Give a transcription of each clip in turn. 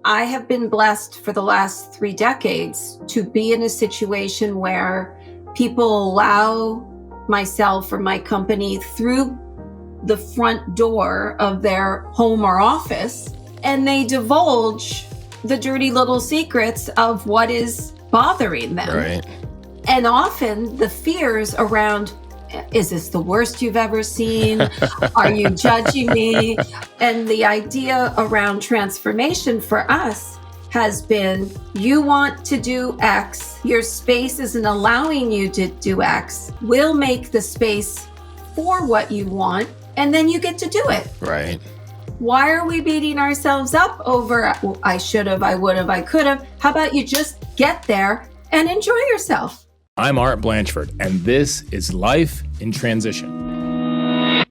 I have been blessed for the last 3 decades to be in a situation where people allow myself or my company through the front door of their home or office, and they divulge the dirty little secrets of what is bothering them. Right. And often the fears around, is this the worst you've ever seen? Are you judging me? And the idea around transformation for us has been, you want to do X, your space isn't allowing you to do X. We'll make the space for what you want, and then you get to do it. Right. Why are we beating ourselves up over, I should have, I would have, I could have? How about you just get there and enjoy yourself? I'm Art Blanchford, and this is Life in Transition.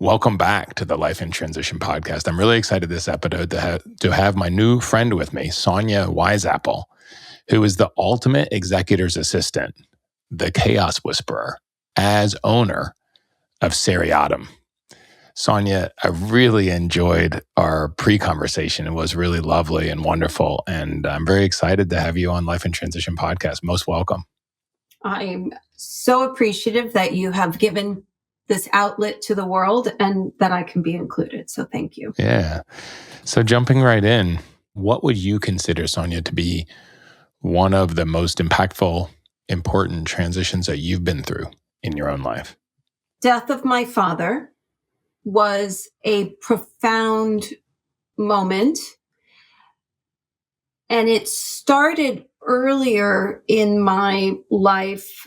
Welcome back to the Life in Transition podcast. I'm really excited this episode to have my new friend with me, Sonya Weisshappel, who is the ultimate executor's assistant, the chaos whisperer, as owner of Seriatim. Sonya, I really enjoyed our pre-conversation. It was really lovely and wonderful, and I'm very excited to have you on Life in Transition podcast. Most welcome. I'm so appreciative that you have given this outlet to the world and that I can be included. So thank you. Yeah. So jumping right in, what would you consider, Sonya, to be one of the most impactful, important transitions that you've been through in your own life? Death of my father was a profound moment. And it started earlier in my life.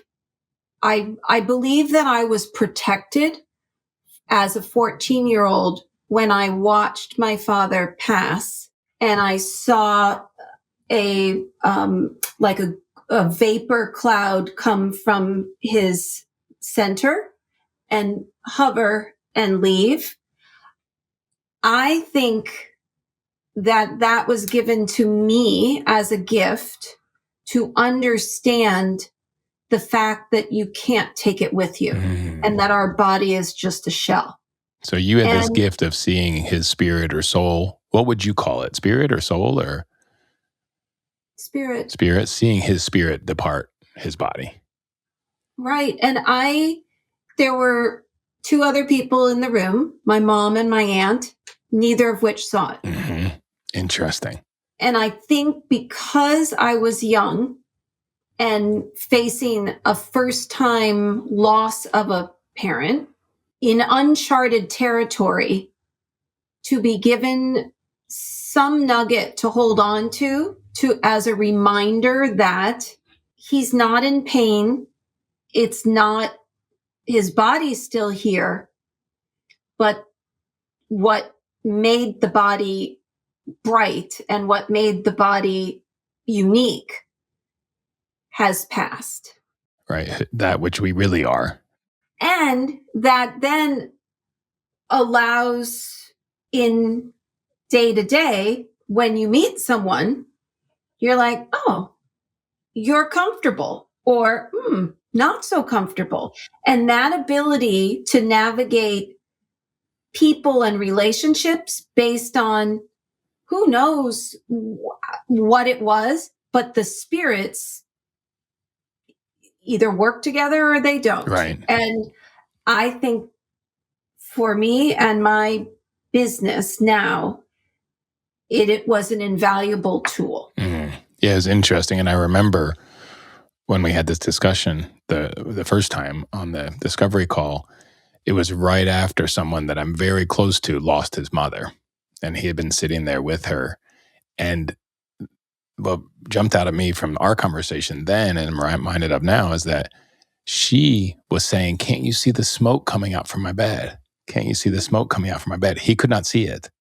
I believe that I was protected as a 14-year-old when I watched my father pass, and I saw a vapor cloud come from his center and hover and leave. I think that was given to me as a gift to understand the fact that you can't take it with you and that our body is just a shell. So you had this gift of seeing his spirit or soul. What would you call it? Spirit or soul or? Spirit. Spirit, seeing his spirit depart his body. Right. And there were 2 other people in the room, my mom and my aunt, neither of which saw it. Mm-hmm. Interesting. And I think because I was young and facing a first-time loss of a parent in uncharted territory, to be given some nugget to hold on to as a reminder that he's not in pain. It's not, his body's still here, but what made the body bright and what made the body unique has passed. Right. That which we really are. And that then allows in day to day, when you meet someone, you're like, oh, you're comfortable or not so comfortable. And that ability to navigate people and relationships based on who knows what it was, but the spirits either work together or they don't. Right. And I think for me and my business now, it was an invaluable tool. Mm-hmm. Yeah, it's interesting. And I remember when we had this discussion the first time on the discovery call, it was right after someone that I'm very close to lost his mother. And he had been sitting there with her. And what jumped out at me from our conversation then, and I'm reminded of now, is that she was saying, can't you see the smoke coming out from my bed? Can't you see the smoke coming out from my bed? He could not see it.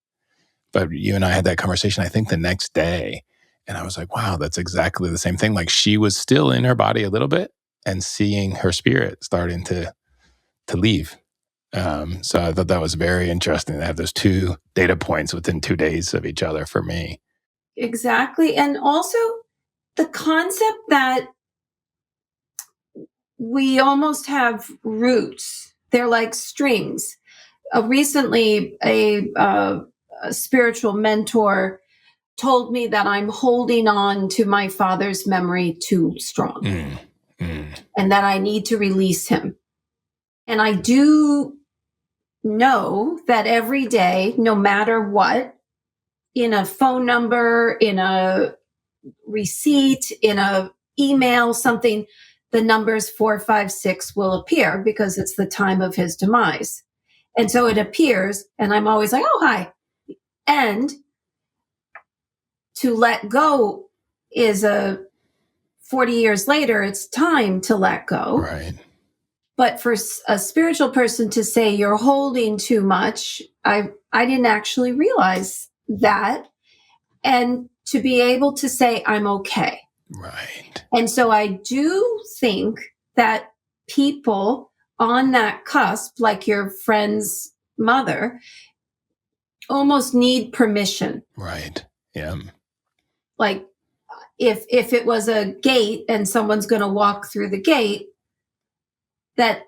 But you and I had that conversation, I think the next day. And I was like, wow, that's exactly the same thing. Like she was still in her body a little bit and seeing her spirit starting to leave. So I thought that was very interesting to have those 2 data points within 2 days of each other for me. Exactly. And also the concept that we almost have roots. They're like strings. Recently, a spiritual mentor told me that I'm holding on to my father's memory too strong and that I need to release him. And I do know that every day, no matter what, in a phone number, in a receipt, in a email, something, the numbers 456 will appear because it's the time of his demise. And so it appears, and I'm always like, oh, hi. And to let go is 40 years later, it's time to let go. Right. But for a spiritual person to say you're holding too much, I didn't actually realize that. And to be able to say, I'm okay. Right. And so I do think that people on that cusp, like your friend's mother, almost need permission. Right. Yeah. Like if it was a gate and someone's going to walk through the gate, that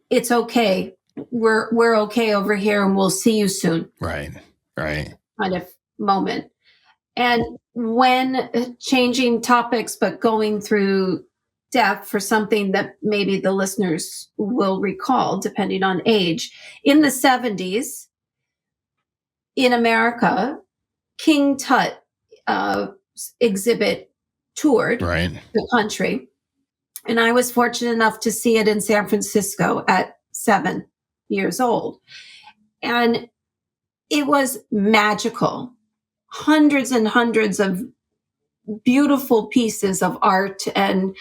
it's okay. We're okay over here and we'll see you soon. Right. Right. Kind of moment. And when changing topics, but going through death for something that maybe the listeners will recall, depending on age, in the 70s in America, King Tut exhibit toured the country. And I was fortunate enough to see it in San Francisco at 7 years old. And it was magical. Hundreds and hundreds of beautiful pieces of art and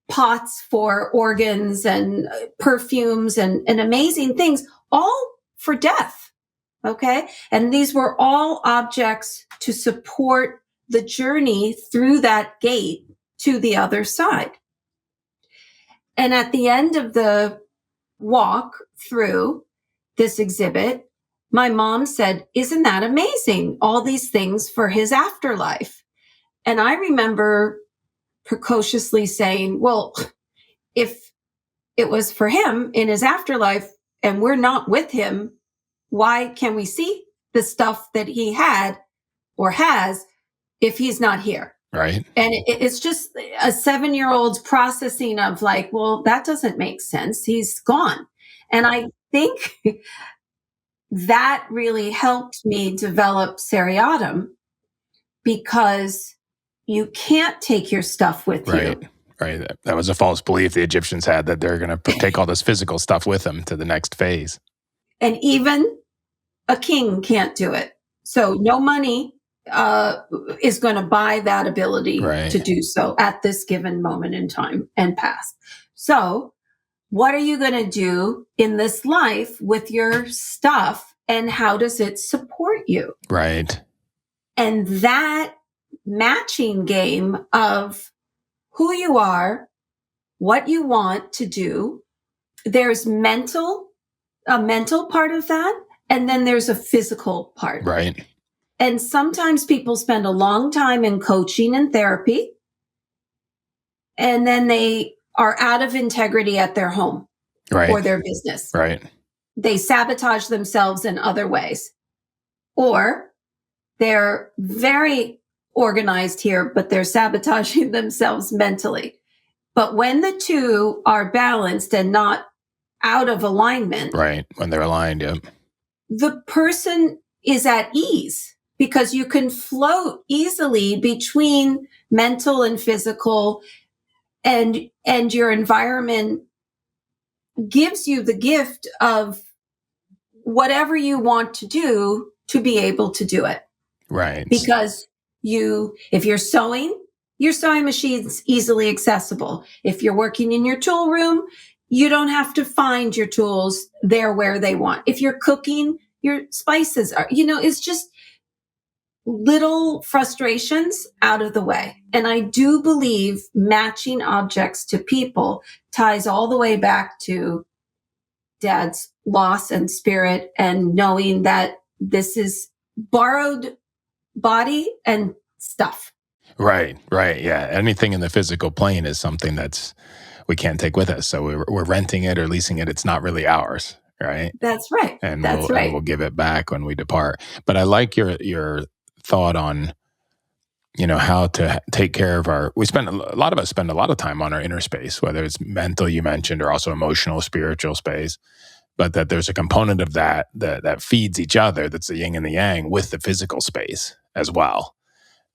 pots for organs and perfumes and amazing things, all for death. Okay. And these were all objects to support the journey through that gate to the other side. And at the end of the walk through this exhibit, my mom said, isn't that amazing? All these things for his afterlife. And I remember precociously saying, well, if it was for him in his afterlife and we're not with him, why can we see the stuff that he had or has if he's not here? Right. And it's just a 7-year-old's processing of like, well, that doesn't make sense. He's gone. And I think that really helped me develop Seriatim, because you can't take your stuff with you. Right. That was a false belief the Egyptians had, that they're going to take all this physical stuff with them to the next phase. And even a king can't do it. So no money is going to buy that ability to do so at this given moment in time and past. So what are you going to do in this life with your stuff, and how does it support you? Right. And that matching game of who you are, what you want to do, there's a mental part of that, and then there's a physical part. Right. And sometimes people spend a long time in coaching and therapy, and then they are out of integrity at their home or their business. Right. They sabotage themselves in other ways. Or they're very organized here, but they're sabotaging themselves mentally. But when the two are balanced and not out of alignment. Right. When they're aligned, yeah. The person is at ease, because you can float easily between mental and physical, and your environment gives you the gift of whatever you want to do to be able to do it. Right. Because if you're sewing, your sewing machine's easily accessible. If you're working in your tool room, you don't have to find your tools there where they want. If you're cooking, your spices are, it's just little frustrations out of the way. And I do believe matching objects to people ties all the way back to Dad's loss and spirit, and knowing that this is borrowed body and stuff. Right. Yeah. Anything in the physical plane is something we can't take with us. So we're renting it or leasing it. It's not really ours. Right. That's right. And we'll give it back when we depart. But I like your thought on, how to take care of a lot of us spend a lot of time on our inner space, whether it's mental, you mentioned, or also emotional, spiritual space, but that there's a component of that feeds each other. That's the yin and the yang with the physical space as well.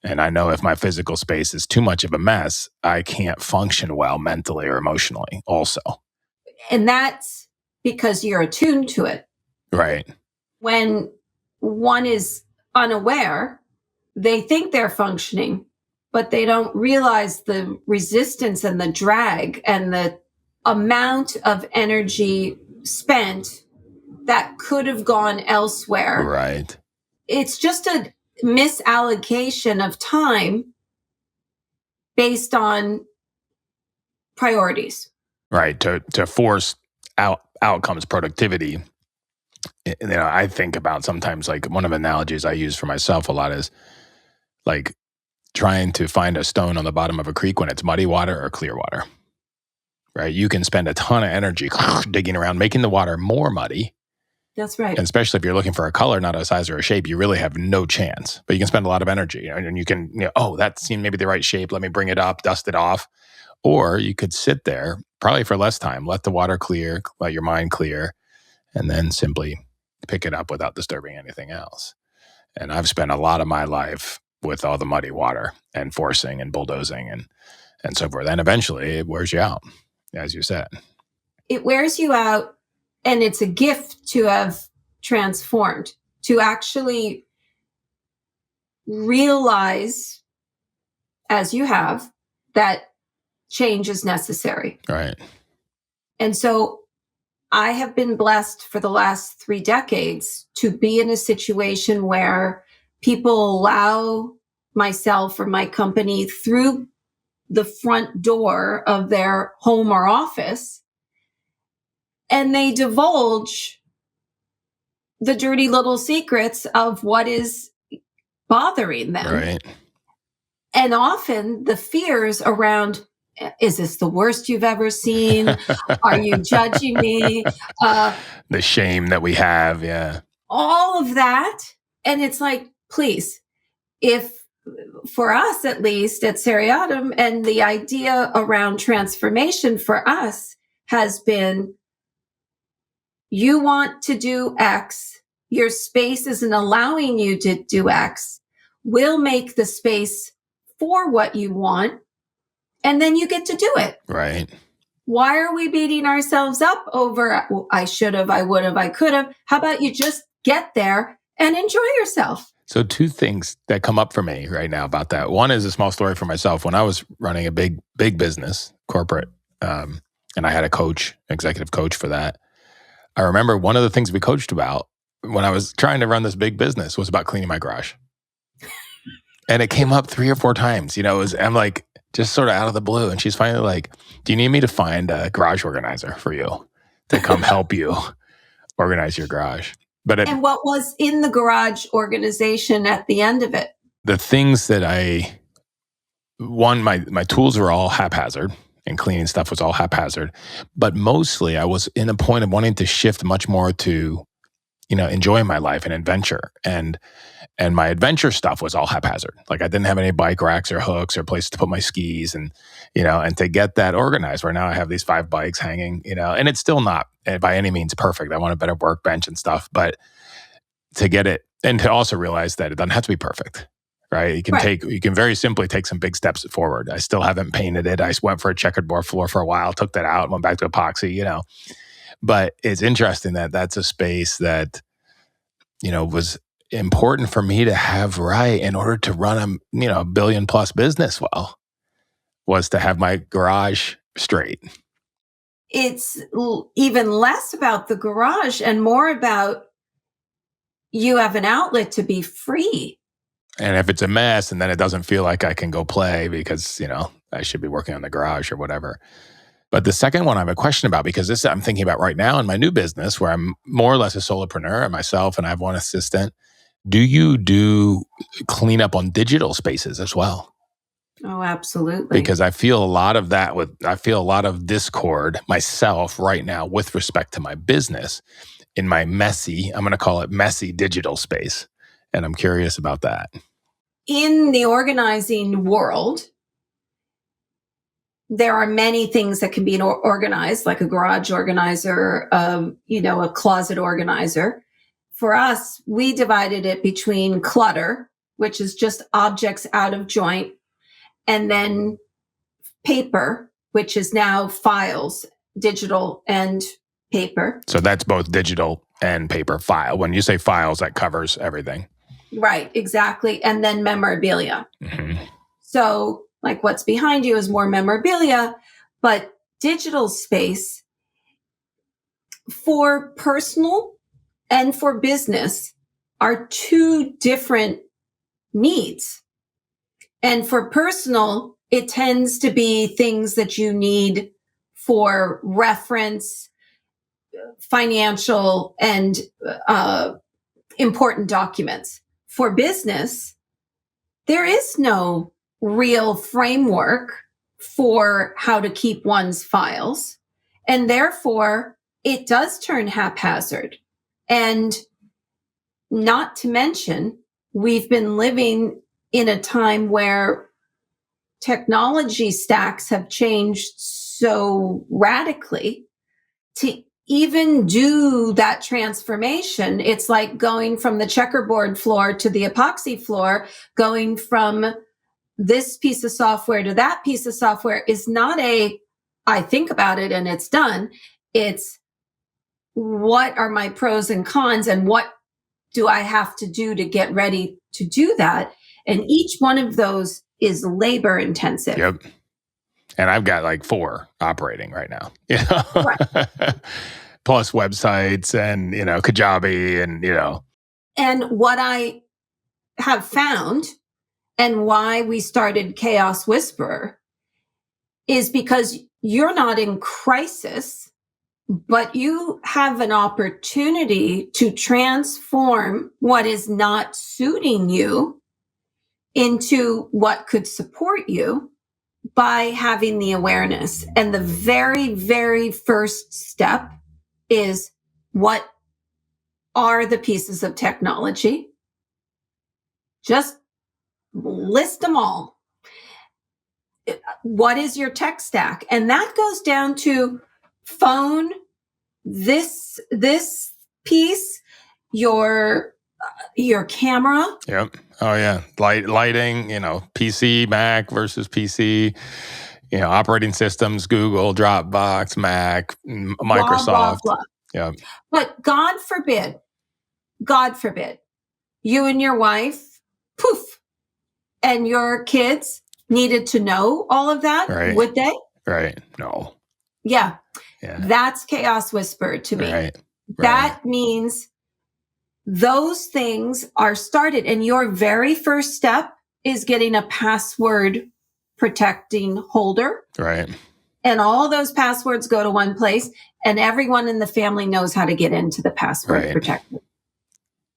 And I know if my physical space is too much of a mess, I can't function well mentally or emotionally also. And that's because you're attuned to it. Right. When one is unaware, they think they're functioning, but they don't realize the resistance and the drag and the amount of energy spent that could have gone elsewhere. Right. It's just a misallocation of time based on priorities. Right. To force outcomes, productivity. I think about sometimes, like, one of the analogies I use for myself a lot is like trying to find a stone on the bottom of a creek when it's muddy water or clear water. Right. You can spend a ton of energy digging around, making the water more muddy. That's right. And especially if you're looking for a color, not a size or a shape, you really have no chance. But you can spend a lot of energy, and you can, that seemed maybe the right shape. Let me bring it up, dust it off. Or you could sit there, probably for less time, let the water clear, let your mind clear, and then simply pick it up without disturbing anything else. And I've spent a lot of my life with all the muddy water and forcing and bulldozing and so forth. And eventually it wears you out, as you said. It wears you out, and it's a gift to have transformed, to actually realize, as you have, that change is necessary. Right. And so I have been blessed for the last 3 decades to be in a situation where people allow myself or my company through the front door of their home or office, and they divulge the dirty little secrets of what is bothering them. Right. And often the fears around, is this the worst you've ever seen? Are you judging me? The shame that we have, yeah. All of that. And it's like, please, if for us, at least at Seriatim, and the idea around transformation for us has been, you want to do X, your space isn't allowing you to do X. We'll make the space for what you want, and then you get to do it. Right. Why are we beating ourselves up over, I should have, I would have, I could have? How about you just get there and enjoy yourself? So 2 things that come up for me right now about that. One is a small story for myself. When I was running a big business, corporate, and I had a coach, executive coach for that, I remember one of the things we coached about when I was trying to run this big business was about cleaning my garage. And it came up 3 or 4 times. I'm like, just sort of out of the blue. And she's finally like, do you need me to find a garage organizer for you to come help you organize your garage? And what was in the garage organization at the end of it? The things that my tools were all haphazard, and cleaning stuff was all haphazard. But mostly I was in a point of wanting to shift much more to, enjoying my life and adventure. And my adventure stuff was all haphazard. Like, I didn't have any bike racks or hooks or places to put my skis, and to get that organized, where now I have these 5 bikes hanging, and it's still not by any means perfect. I want a better workbench and stuff, but to get it, and to also realize that it doesn't have to be perfect, right? You can very simply take some big steps forward. I still haven't painted it. I went for a checkered board floor for a while, took that out, went back to epoxy, But it's interesting that that's a space that, was important for me to have right in order to run a $1 billion+ business well, was to have my garage straight. It's even less about the garage and more about, you have an outlet to be free. And if it's a mess, and then it doesn't feel like I can go play because, I should be working on the garage or whatever. But the second one I have a question about, because this I'm thinking about right now in my new business, where I'm more or less a solopreneur myself, and I have one assistant. Do you do cleanup on digital spaces as well? Oh, absolutely. Because I feel a lot of that I feel a lot of discord myself right now with respect to my business in my messy, I'm going to call it messy digital space. And I'm curious about that. in the organizing world, there are many things that can be organized, like a garage organizer, a closet organizer. For us, we divided it between clutter, which is just objects out of joint, and then paper, which is now files, digital and paper. So that's both digital and paper file. When you say files, that covers everything. Right, exactly. And then memorabilia. Mm-hmm. So, like what's behind you is more memorabilia, but digital space for personal and for business are two different needs. And for personal, it tends to be things that you need for reference, financial, and important documents. For business, there is no real framework for how to keep one's files. And therefore, it does turn haphazard. And not to mention, we've been living in a time where technology stacks have changed so radically. To even do that transformation, it's like going from the checkerboard floor to the epoxy floor, going from this piece of software to that piece of software is not I think about it and it's done. It's what are my pros and cons and what do I have to do to get ready to do that? And each one of those is labor intensive. Yep. And I've got like 4 operating right now. Right. Plus websites and, Kajabi and, And what I have found and why we started Chaos Whisperer is because you're not in crisis, but you have an opportunity to transform what is not suiting you into what could support you by having the awareness. And the very, very first step is, what are the pieces of technology? Just list them all. What is your tech stack? And that goes down to phone, this piece, your camera. Yep. Oh yeah. Lighting, PC, Mac versus PC, operating systems, Google, Dropbox, Mac, Microsoft. Blah, blah, blah. Yep. But God forbid, you and your wife, poof, and your kids needed to know all of that, right. Would they? Right. No. Yeah. That's Chaos Whisper to me. Right. That means those things are started. And your very first step is getting a password protecting holder. Right. And all those passwords go to one place, and everyone in the family knows how to get into the password protector.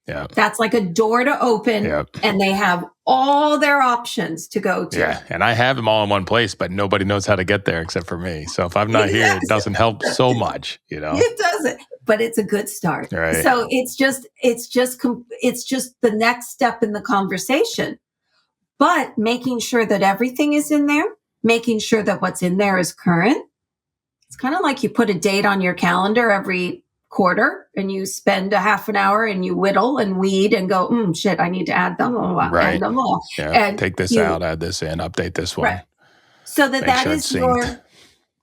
Yeah. That's like a door to open, and they have all their options to go to. Yeah. And I have them all in one place, but nobody knows how to get there except for me. So if I'm not here, it doesn't help so much, It doesn't, but it's a good start. Right. So it's just the next step in the conversation, but making sure that everything is in there, making sure that what's in there is current. It's kind of like you put a date on your calendar every quarter and you spend a half an hour and you whittle and weed and go, shit, I need to add them all. Right. Add them all. Yeah. And take this out, add this in, update this one. Right. So that is your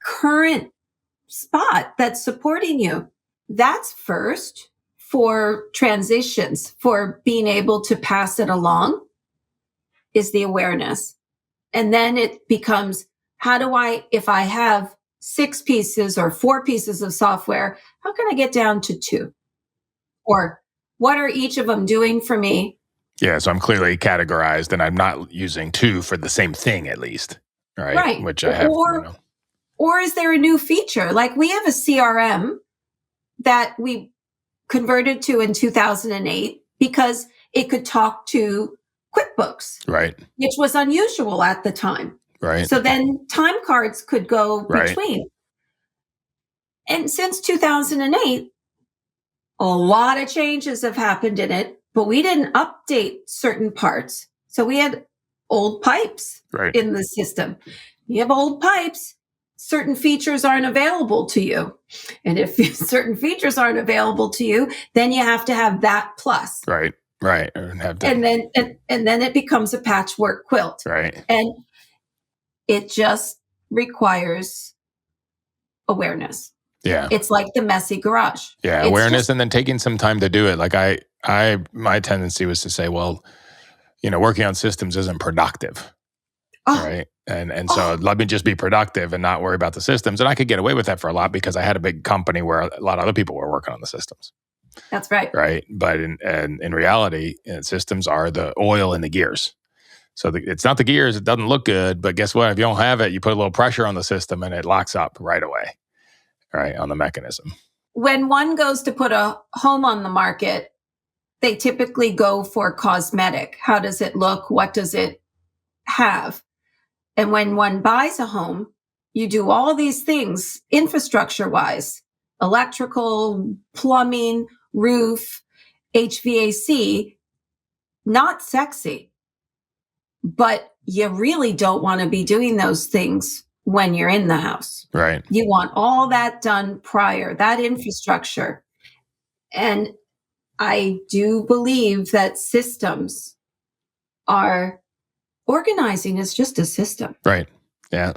current spot that's supporting you. That's first for transitions, for being able to pass it along, is the awareness. And then it becomes, if I have 6 pieces or 4 pieces of software, how can I get down to 2? Or what are each of them doing for me? Yeah, so I'm clearly categorized and I'm not using 2 for the same thing at least, right? Which I have. Or is there a new feature? Like we have a CRM that we converted to in 2008 because it could talk to QuickBooks, right? Which was unusual at the time. Right. So then time cards could go between. And since 2008, a lot of changes have happened in it, but we didn't update certain parts. So we had old pipes in the system. You have old pipes, certain features aren't available to you. And if certain features aren't available to you, then you have to have that plus. Right. And then it becomes a patchwork quilt. Right. And it just requires awareness. Yeah. It's like the messy garage. Yeah. It's awareness and then taking some time to do it. Like my tendency was to say, well, working on systems isn't productive. Right. And so let me just be productive and not worry about the systems. And I could get away with that for a lot because I had a big company where a lot of other people were working on the systems. That's right. Right. But in reality, systems are the oil in the gears. So it's not the gears. It doesn't look good. But guess what? If you don't have it, you put a little pressure on the system and it locks up right away. Right. On the mechanism. When one goes to put a home on the market, they typically go for cosmetic. How does it look? What does it have? And when one buys a home, you do all these things infrastructure-wise, electrical, plumbing, roof, HVAC, not sexy. But you really don't want to be doing those things when you're in the house. Right. You want all that done prior, that infrastructure. And I do believe that systems are organizing is just a system. Right. Yeah.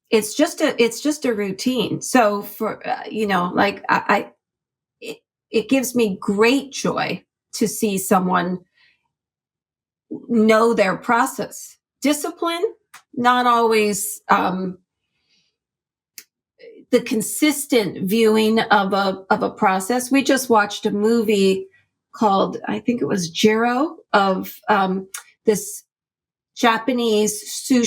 It's just a routine. So for, it gives me great joy to see someone know their process. Discipline, not always the consistent viewing of a process. We just watched a movie called, I think it was Jiro, of this Japanese sushi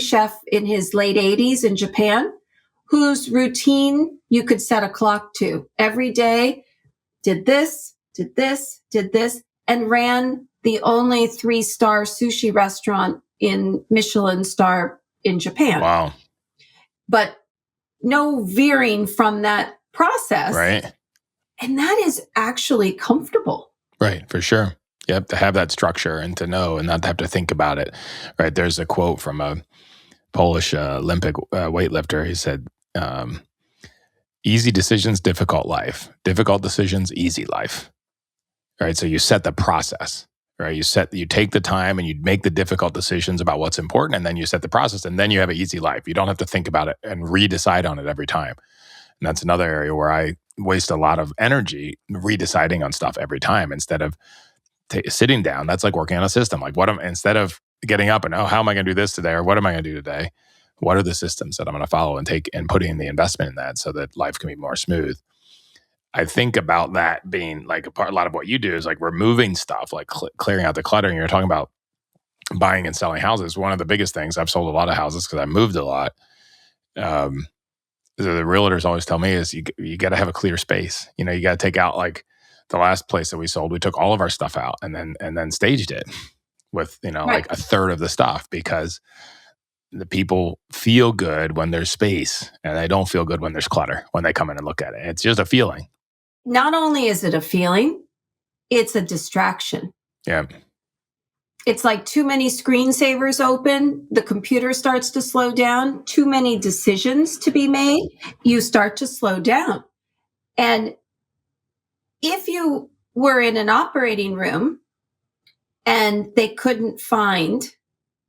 chef in his late 80s in Japan, whose routine you could set a clock to. Every day, did this, and ran the only 3-star sushi restaurant in Michelin star in Japan. Wow. But no veering from that process. Right. And that is actually comfortable. Right, for sure. You have to have that structure and to know and not to have to think about it. Right. There's a quote from a Polish Olympic weightlifter. He said, easy decisions, difficult life. Difficult decisions, easy life. Right. So you set the process. Right. You take the time and you make the difficult decisions about what's important, and then you set the process, and then you have an easy life. You don't have to think about it and redecide on it every time. And that's another area where I waste a lot of energy redeciding on stuff every time instead of sitting down. That's like working on a system. Like instead of getting up and, how am I going to do this today? Or what am I going to do today? What are the systems that I'm going to follow and take and putting the investment in that so that life can be more smooth? I think about that being like a lot of what you do is like removing stuff, like clearing out the clutter. And you're talking about buying and selling houses. One of the biggest things, I've sold a lot of houses because I moved a lot. The realtors always tell me is you got to have a clear space. You got to take out, like the last place that we sold, we took all of our stuff out and then staged it with, right, like a third of the stuff, because the people feel good when there's space and they don't feel good when there's clutter when they come in and look at it. It's just a feeling. Not only is it a feeling, it's a distraction. Yeah. It's like too many screensavers open, the computer starts to slow down, too many decisions to be made, you start to slow down. And if you were in an operating room and they couldn't find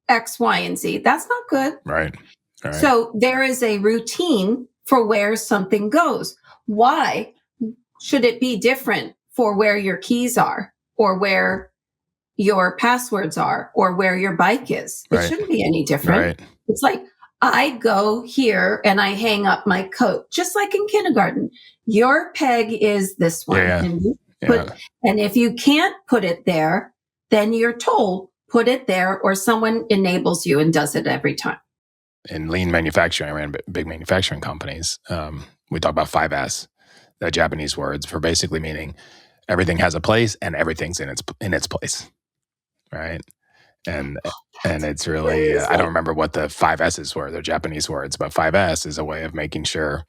X, Y, and Z, that's not good. Right. Right. So there is a routine for where something goes. Why should it be different for where your keys are or where your passwords are or where your bike is? It shouldn't be any different. Right. It's like, I go here and I hang up my coat, just like in kindergarten. Your peg is this one. Yeah. And if you can't put it there, then you're told, put it there, or someone enables you and does it every time. In lean manufacturing, I ran big manufacturing companies. We talk about 5S, the Japanese words for basically meaning everything has a place and everything's in its place, right? And it's really I don't remember what the 5S's were. They're Japanese words, but 5S is a way of making sure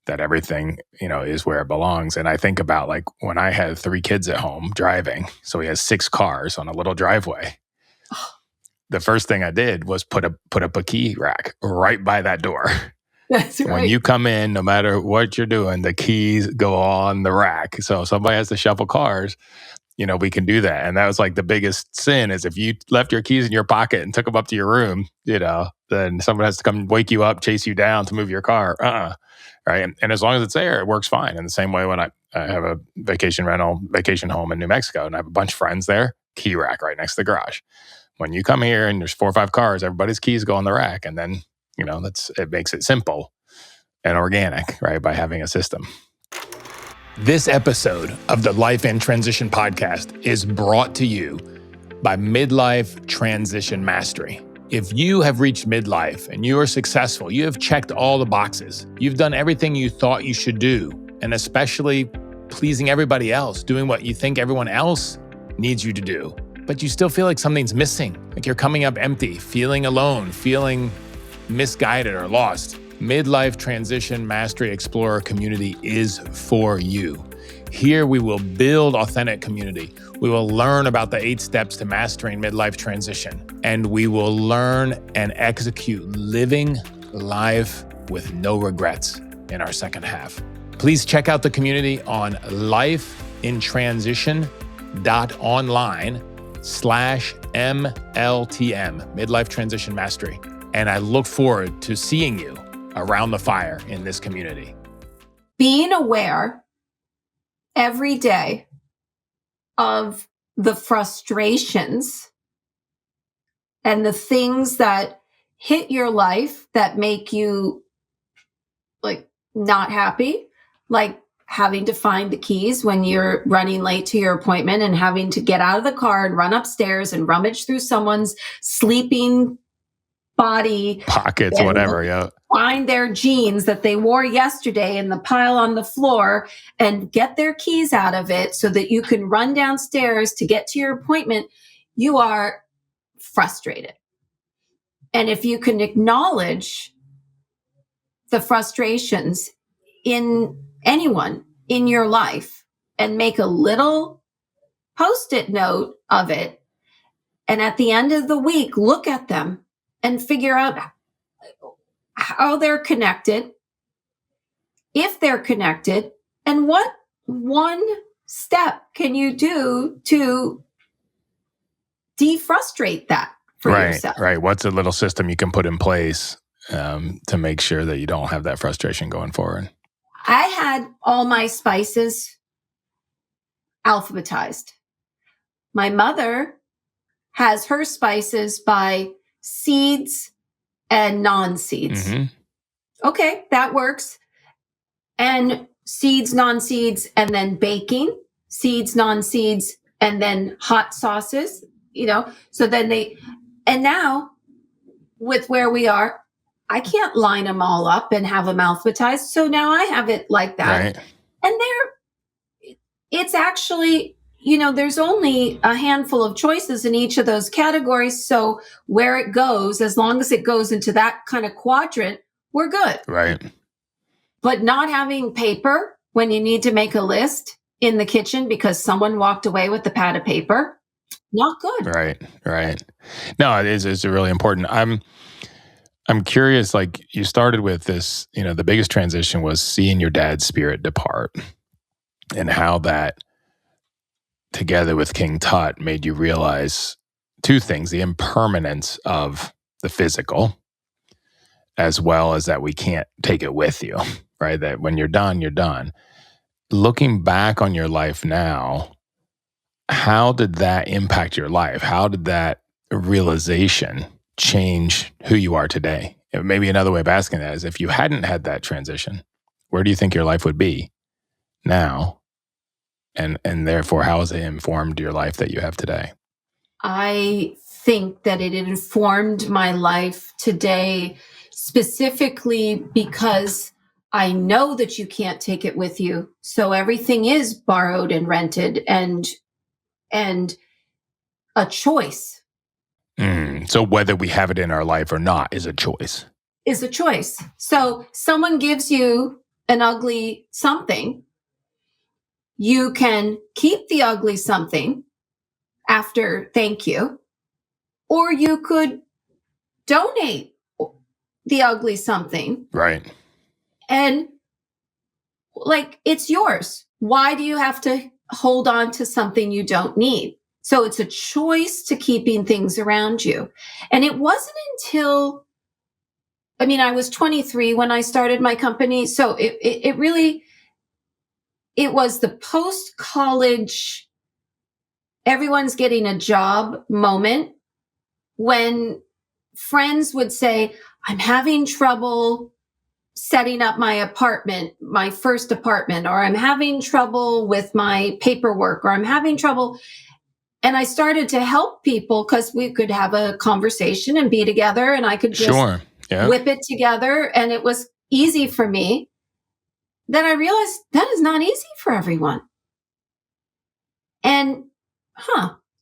that everything, is where it belongs. And I think about like when I had 3 kids at home driving, so he has 6 cars on a little driveway. The first thing I did was put up a key rack right by that door. That's right. When you come in, no matter what you're doing, the keys go on the rack. So if somebody has to shuffle cars, we can do that. And that was like the biggest sin is if you left your keys in your pocket and took them up to your room, then someone has to come wake you up, chase you down to move your car. Right. And as long as it's there, it works fine. In the same way when I have a vacation home in New Mexico and I have a bunch of friends there, key rack right next to the garage. When you come here and there's 4 or 5 cars, everybody's keys go on the rack. And then, it makes it simple and organic, right? By having a system. This episode of the Life in Transition podcast is brought to you by MidLife Transition Mastery. If you have reached midlife and you are successful, you have checked all the boxes, you've done everything you thought you should do, and especially pleasing everybody else, doing what you think everyone else needs you to do, but you still feel like something's missing, like you're coming up empty, feeling alone, feeling misguided or lost. MidLife Transition Mastery Explorer community is for you. Here we will build authentic community. We will learn about the 8 steps to mastering midlife transition, and we will learn and execute living life with no regrets in our second half. Please check out the community on lifeintransition.online/MLTM, Midlife Transition Mastery. And I look forward to seeing you around the fire in this community. Being aware every day of the frustrations and the things that hit your life that make you like not happy, like having to find the keys when you're running late to your appointment and having to get out of the car and run upstairs and rummage through someone's sleeping body pockets, whatever, yeah. Find their jeans that they wore yesterday in the pile on the floor and get their keys out of it so that you can run downstairs to get to your appointment. You are frustrated. And if you can acknowledge the frustrations in anyone in your life and make a little Post-it note of it, and at the end of the week, look at them and figure out how they're connected, if they're connected, and what one step can you do to defrustrate that for yourself. Right. What's a little system you can put in place to make sure that you don't have that frustration going forward? I had all my spices alphabetized. My mother has her spices by seeds and non-seeds. Mm-hmm. Okay, that works. And seeds, non-seeds, and then baking, seeds, non-seeds, and then hot sauces, so then and now with where we are, I can't line them all up and have them alphabetized. So now I have it like that. Right. And it's actually, there's only a handful of choices in each of those categories. So where it goes, as long as it goes into that kind of quadrant, we're good. Right. But not having paper when you need to make a list in the kitchen because someone walked away with the pad of paper, not good. Right. No, it's really important. I'm curious, like you started with this, the biggest transition was seeing your dad's spirit depart and how that together with King Tut made you realize 2 things, the impermanence of the physical, as well as that we can't take it with you, right? That when you're done, you're done. Looking back on your life now, how did that impact your life? How did that realization change who you are today? Maybe another way of asking that is if you hadn't had that transition, where do you think your life would be now? And therefore, how has it informed your life that you have today? I think that it informed my life today specifically because I know that you can't take it with you. So everything is borrowed and rented and a choice. So whether we have it in our life or not is a choice. So someone gives you an ugly something. You can keep the ugly something after thank you, or you could donate the ugly something. Right. And like, it's yours. Why do you have to hold on to something you don't need? So it's a choice to keeping things around you. And it wasn't until, I was 23 when I started my company. So it really, it was the post-college, everyone's getting a job moment when friends would say, I'm having trouble setting up my apartment, my first apartment, or I'm having trouble with my paperwork, or I'm having trouble. And I started to help people because we could have a conversation and be together, and I could just Sure. Yeah. whip it together. And it was easy for me. Then I realized that is not easy for everyone. And,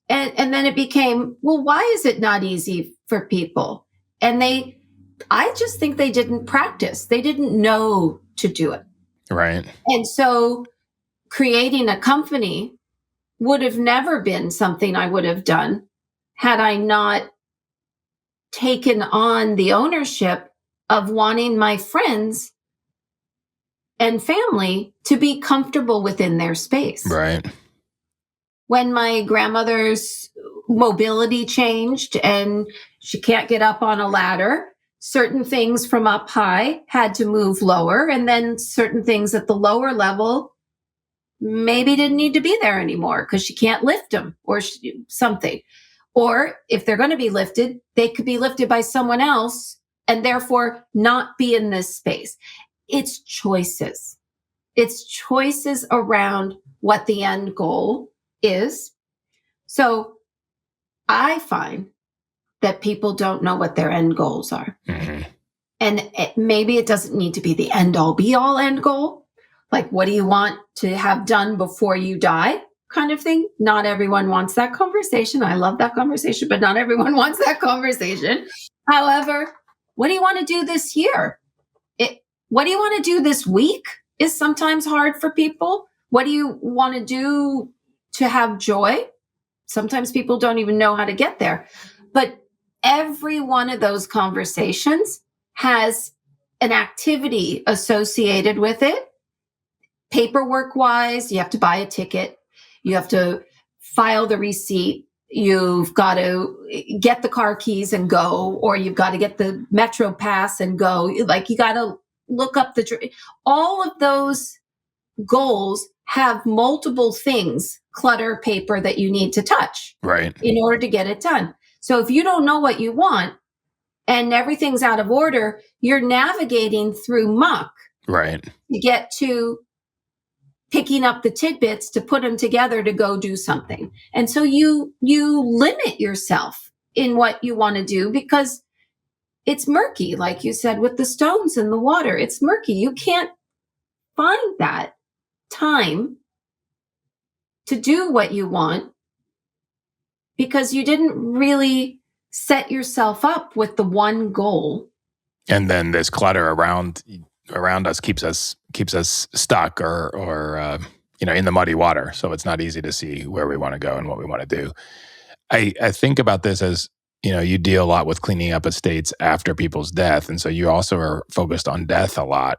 and then it became, well, why is it not easy for people? And I just think they didn't practice. They didn't know to do it. Right. And so creating a company would have never been something I would have done had I not taken on the ownership of wanting my friends and family to be comfortable within their space. Right. When my grandmother's mobility changed and she can't get up on a ladder, certain things from up high had to move lower, and then certain things at the lower level maybe didn't need to be there anymore because she can't lift them or something. Or if they're going to be lifted, they could be lifted by someone else and therefore not be in this space. It's choices. It's choices around what the end goal is. So I find that people don't know what their end goals are. Mm-hmm. And maybe it doesn't need to be the end all be all end goal. Like, what do you want to have done before you die kind of thing? Not everyone wants that conversation. I love that conversation, but not everyone wants that conversation. However, what do you want to do this year? What do you want to do this week is sometimes hard for people. What do you want to do to have joy? Sometimes people don't even know how to get there. But every one of those conversations has an activity associated with it. Paperwork wise, you have to buy a ticket. You have to file the receipt. You've got to get the car keys and go, or you've got to get the Metro pass and go. Like, you got to look up all of those goals have multiple things, clutter, paper that you need to touch, right, in order to get it done. So if you don't know what you want and everything's out of order, you're navigating through muck, right, to get to picking up the tidbits to put them together to go do something. And so you limit yourself in what you want to do because it's murky, like you said, with the stones in the water. It's murky. You can't find that time to do what you want because you didn't really set yourself up with the one goal. And then this clutter around us keeps us stuck or in the muddy water. So it's not easy to see where we want to go and what we want to do. I think about this as, you deal a lot with cleaning up estates after people's death. And so you also are focused on death a lot.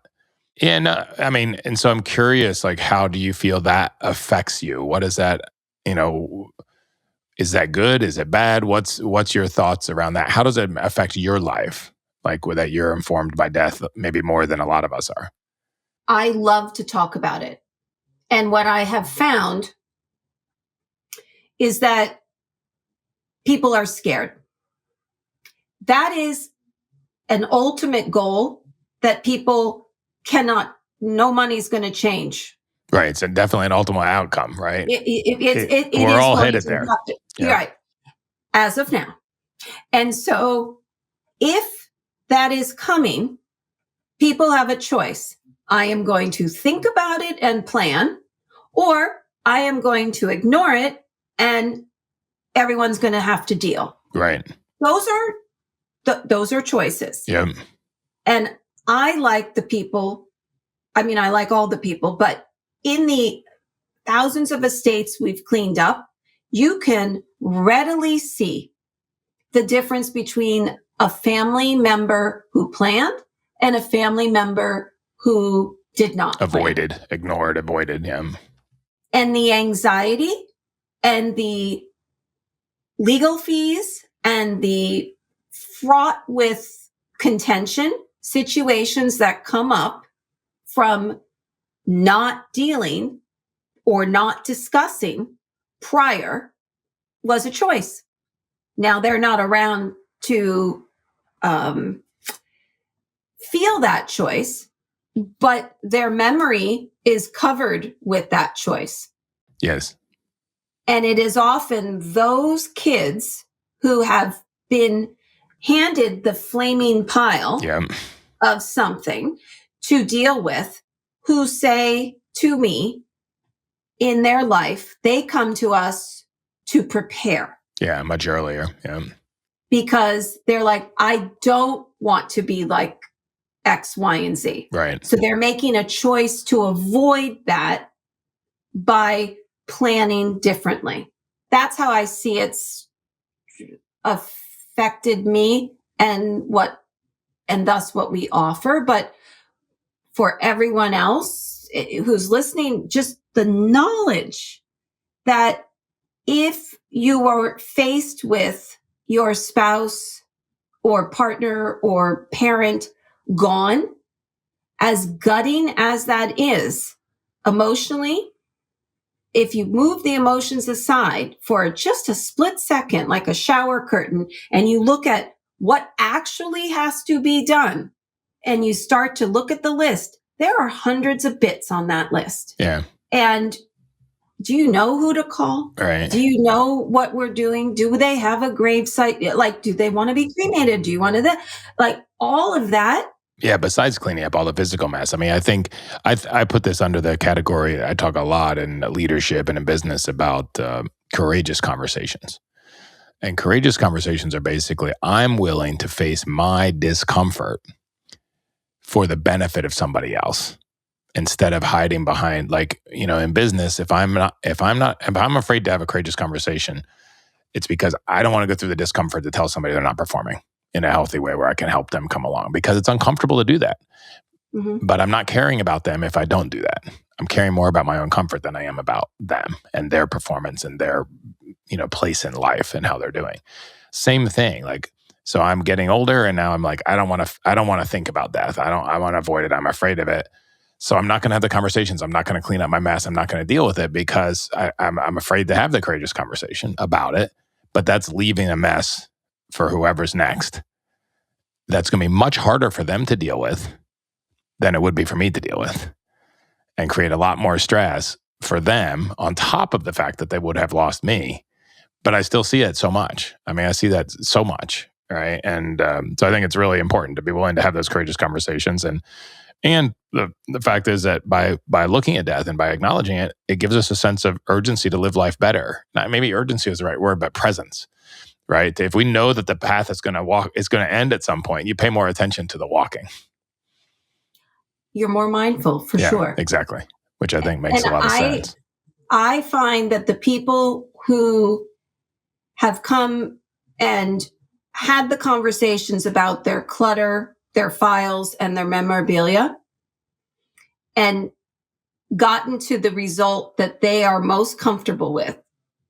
And and so I'm curious, like, how do you feel that affects you? What is that, is that good? Is it bad? What's your thoughts around that? How does it affect your life? Like, that you're informed by death, maybe more than a lot of us are. I love to talk about it. And what I have found is that people are scared. That is an ultimate goal that people no money's going to change. Right. It's definitely an ultimate outcome, right? We're all headed there. Yeah. Right. As of now. And so if that is coming, people have a choice. I am going to think about it and plan, or I am going to ignore it and everyone's going to have to deal. Right. Those are choices. Yeah. And I like the people I mean, I like all the people, but in the thousands of estates we've cleaned up, you can readily see the difference between a family member who planned and a family member who did not avoided, ignored, avoided him. And the anxiety and the legal fees and the fraught with contention situations that come up from not dealing or not discussing prior was a choice. Now they're not around to feel that choice, but their memory is covered with that choice. Yes. And it is often those kids who have been handed the flaming pile of something to deal with who say to me in their life, they come to us to prepare. Yeah, much earlier. Yeah. Because they're like, I don't want to be like X, Y, and Z. Right. So they're making a choice to avoid that by planning differently. That's how I see it's affected me and thus what we offer. But for everyone else who's listening, just the knowledge that if you are faced with your spouse or partner or parent gone, as gutting as that is emotionally, if you move the emotions aside for just a split second, like a shower curtain, and you look at what actually has to be done, and you start to look at the list, there are hundreds of bits on that list. Yeah. And do you know who to call? Right. Do you know what we're doing? Do they have a gravesite? Like, do they want to be cremated? Do you want to, like all of that? Yeah, besides cleaning up all the physical mess. I mean, I think I put this under the category, I talk a lot in leadership and in business about courageous conversations. And courageous conversations are basically, I'm willing to face my discomfort for the benefit of somebody else instead of hiding behind, like, in business, if I'm afraid to have a courageous conversation, it's because I don't want to go through the discomfort to tell somebody they're not performing in a healthy way where I can help them come along, because it's uncomfortable to do that. Mm-hmm. But I'm not caring about them if I don't do that. I'm caring more about my own comfort than I am about them and their performance and their, place in life and how they're doing. Same thing. Like, so I'm getting older and now I'm like, I don't want to think about death. I want to avoid it. I'm afraid of it. So I'm not going to have the conversations. I'm not going to clean up my mess. I'm not going to deal with it because I'm afraid to have the courageous conversation about it. But that's leaving a mess for whoever's next. That's going to be much harder for them to deal with than it would be for me to deal with, and create a lot more stress for them on top of the fact that they would have lost me. But I still see it so much. I mean, I see that so much, right? And so I think it's really important to be willing to have those courageous conversations. And the fact is that by looking at death and by acknowledging it, it gives us a sense of urgency to live life better. Not maybe urgency is the right word, but presence. Right? If we know that the path is going to end at some point, you pay more attention to the walking. You're more mindful, for sure. Exactly. Which I think makes a lot of sense. I find that the people who have come and had the conversations about their clutter, their files, and their memorabilia, and gotten to the result that they are most comfortable with.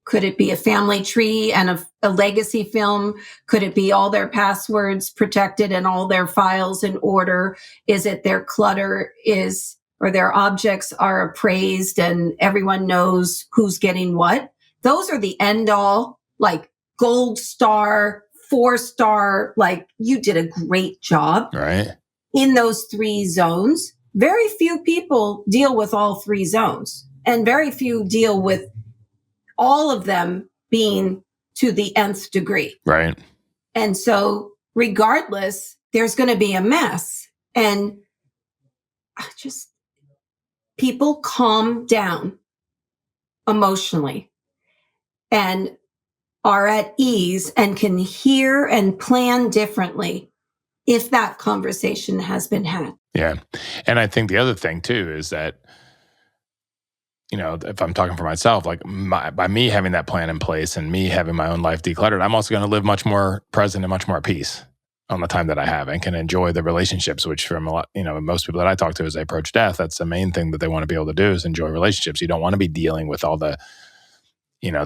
Could it be a family tree and a legacy film? Could it be all their passwords protected and all their files in order? Is it their clutter or their objects are appraised and everyone knows who's getting what? Those are the end all, like gold star, 4-star, like you did a great job. Right. In those 3 zones. Very few people deal with all 3 zones, and very few deal with all of them being to the nth degree. Right. And so regardless, there's going to be a mess. And people calm down emotionally and are at ease and can hear and plan differently if that conversation has been had. Yeah. And I think the other thing too is that, if I'm talking for myself, like by me having that plan in place and me having my own life decluttered, I'm also going to live much more present and much more at peace on the time that I have and can enjoy the relationships, which from a lot, most people that I talk to as they approach death, that's the main thing that they want to be able to do is enjoy relationships. You don't want to be dealing with all the,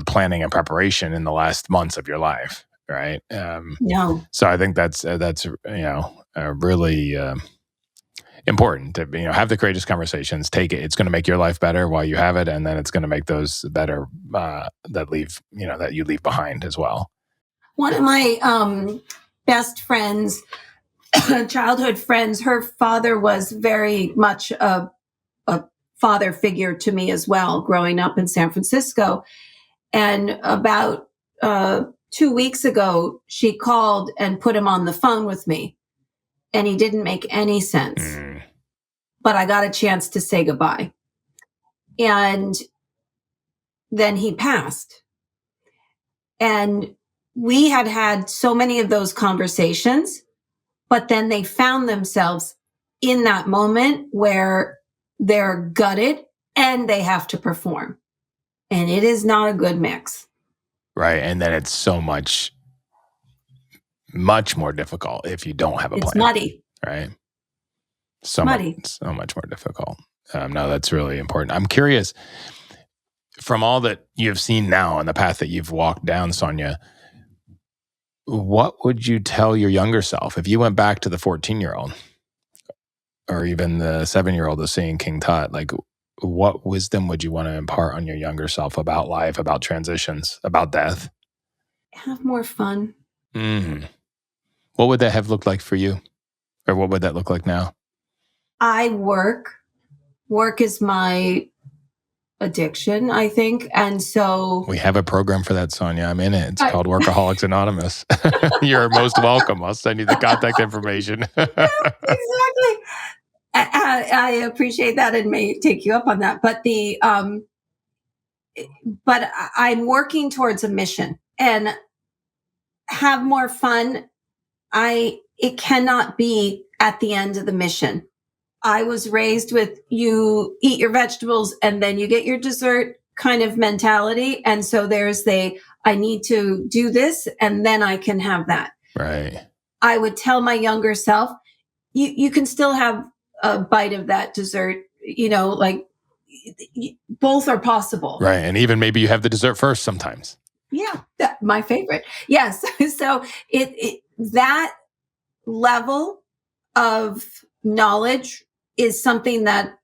planning and preparation in the last months of your life. Right. No. So I think that's really important to have the courageous conversations. Take it; it's going to make your life better while you have it, and then it's going to make those better that you leave behind as well. One of my best friends, childhood friends, her father was very much a father figure to me as well, growing up in San Francisco. And about 2 weeks ago, she called and put him on the phone with me. And he didn't make any sense. But I got a chance to say goodbye. And then he passed. And we had so many of those conversations, but then they found themselves in that moment where they're gutted and they have to perform. And it is not a good mix. Right. And then it's so much more difficult if you don't have a plan. It's muddy. Right. So much more difficult. No, that's really important. I'm curious, from all that you've seen now and the path that you've walked down, Sonya, what would you tell your younger self if you went back to the 14-year-old or even the 7-year-old of seeing King Tut? Like, what wisdom would you want to impart on your younger self about life, about transitions, about death? Have more fun. Mm-hmm. What would that have looked like for you? Or what would that look like now? I work. Work is my addiction, I think. And so we have a program for that, Sonya. I'm in it. It's called Workaholics Anonymous. You're most welcome. I'll send you the contact information. Exactly. I appreciate that and may take you up on that. But but I'm working towards a mission and have more fun. It cannot be at the end of the mission. I was raised with you eat your vegetables and then you get your dessert kind of mentality. And so there's I need to do this and then I can have that. Right. I would tell my younger self, you can still have a bite of that dessert, both are possible. Right. And even maybe you have the dessert first sometimes. Yeah. My favorite. Yes. So that level of knowledge is something that